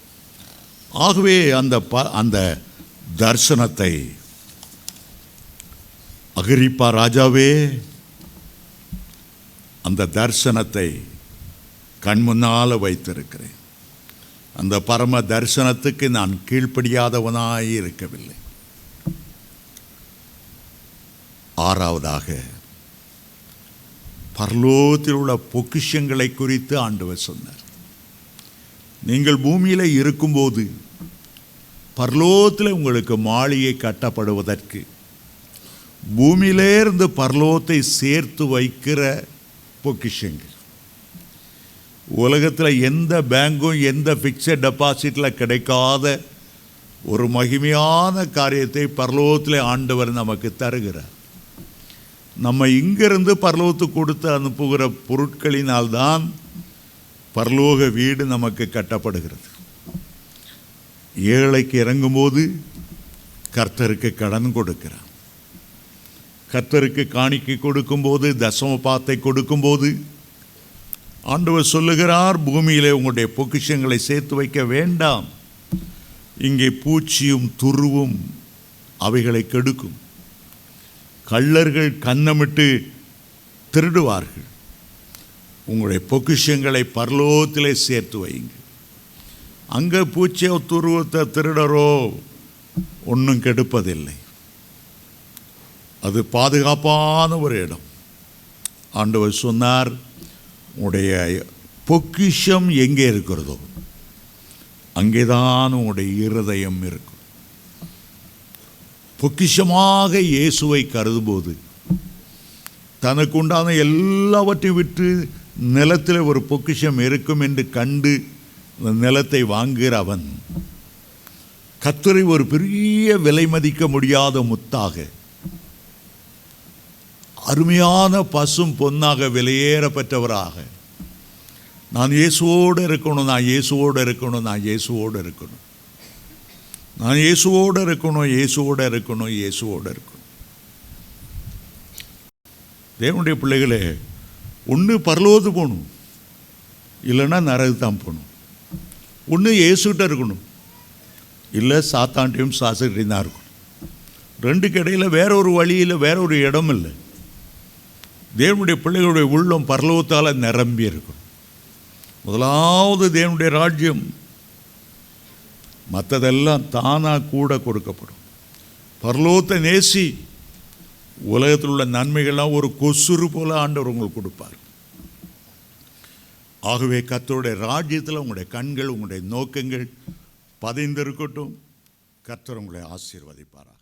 ஆகவே அந்த தரிசனத்தை அகிரிப்பா ராஜாவே, அந்த தரிசனத்தை கண் முன்னால் வைத்திருக்கிறேன். அந்த பரம தரிசனத்துக்கு நான் கீழ்ப்படியாதவனாய் இருக்கவில்லை. 6வதாக பரலோகத்தில் உள்ள பொக்கிஷங்களை குறித்து ஆண்டவர் சொன்னார். நீங்கள் பூமியில் இருக்கும்போது பரலோகத்தில் உங்களுக்கு மாளிகை கட்டப்படுவதற்கு பூமியிலேருந்து பரலோகத்தை சேர்த்து வைக்கிற பொக்கிஷங்கள். உலகத்தில் எந்த பேங்கும் எந்த ஃபிக்ஸட் டெபாசிட்டில் கிடைக்காத ஒரு மகிமையான காரியத்தை பரலோகத்தில் ஆண்டவர் நமக்கு தருகிறார். நம்ம இங்கிருந்து பரலோகத்துக்கு கொடுத்து அனுப்புகிற பொருட்களினால்தான் பரலோக வீடு நமக்கு கட்டப்படுகிறது. ஏழைக்கு இறங்கும்போது கர்த்தருக்கு கடன் கொடுக்கிறார். கர்த்தருக்கு காணிக்கை கொடுக்கும்போது, தசமபாத்தை கொடுக்கும்போது ஆண்டவர் சொல்லுகிறார், பூமியிலே உங்களுடைய பொக்கிஷங்களை சேர்த்து வைக்க வேண்டாம். இங்கே பூச்சியும் துருவும் அவைகளை கெடுக்கும், கள்ளர்கள் கன்னமிட்டு திருடுவார்கள். உங்களுடைய பொக்கிஷங்களை பரலோகத்திலே சேர்த்து வைங்க. அங்கே பூச்சியோ துருவத்தை திருடரோ ஒன்றும் கெடுப்பதில்லை. அது பாதுகாப்பான ஒரு இடம். ஆண்டவர் சொன்னார், உடைய பொக்கிஷம் எங்கே இருக்கிறதோ அங்கேதான் உங்களுடைய இருதயம் இருக்கும். பொக்கிஷமாக இயேசுவை கருதும்போது தனக்கு உண்டான எல்லாவற்றையும் விட்டு நிலத்தில் ஒரு பொக்கிஷம் இருக்கும் என்று கண்டு அந்த நிலத்தை வாங்குகிற அவன் கர்த்தரை ஒரு பெரிய விலை மதிக்க முடியாத முத்தாக, அருமையான பசும் பொன்னாக விலையேறப்பட்டவராக, நான் இயேசுவோடு இருக்கணும், நான் இயேசுவோடு இருக்கணும், நான் இயேசுவோடு இருக்கணும், நான் இயேசுவோடு இருக்கணும், இயேசுவோடு இருக்கணும், இயேசுவோடு இருக்கணும். தேவனுடைய பிள்ளைகளே, ஒன்று பரலோகத்துக்கு போகணும், இல்லைன்னா நரகத்துக்கு தான் போகணும். ஒன்று இயேசுகிட்ட இருக்கணும், இல்லை சாத்தான்ட்டையும் சாஸ்திரிட்டையும் தான் இருக்கணும். ரெண்டுக்கு இடையில் வேற ஒரு வழியில் வேற ஒரு இடம் இல்லை. தேவனுடைய பிள்ளைகளுடைய உள்ளம் பரலோகத்தால் நிரம்பி இருக்கும். முதலாவது தேவனுடைய ராஜ்யம், மற்றதெல்லாம் தானாக கூட கொடுக்கப்படும். பரலோகத்தை நேசி, உலகத்தில் உள்ள நன்மைகள்லாம் ஒரு கொசுறு போல ஆண்டவர் உங்களுக்கு கொடுப்பார். ஆகவே கர்த்தருடைய ராஜ்யத்தில் உங்களுடைய கண்கள், உங்களுடைய நோக்கங்கள் பதிந்திருக்கட்டும். கர்த்தர் உங்களை ஆசீர்வதிப்பாரா.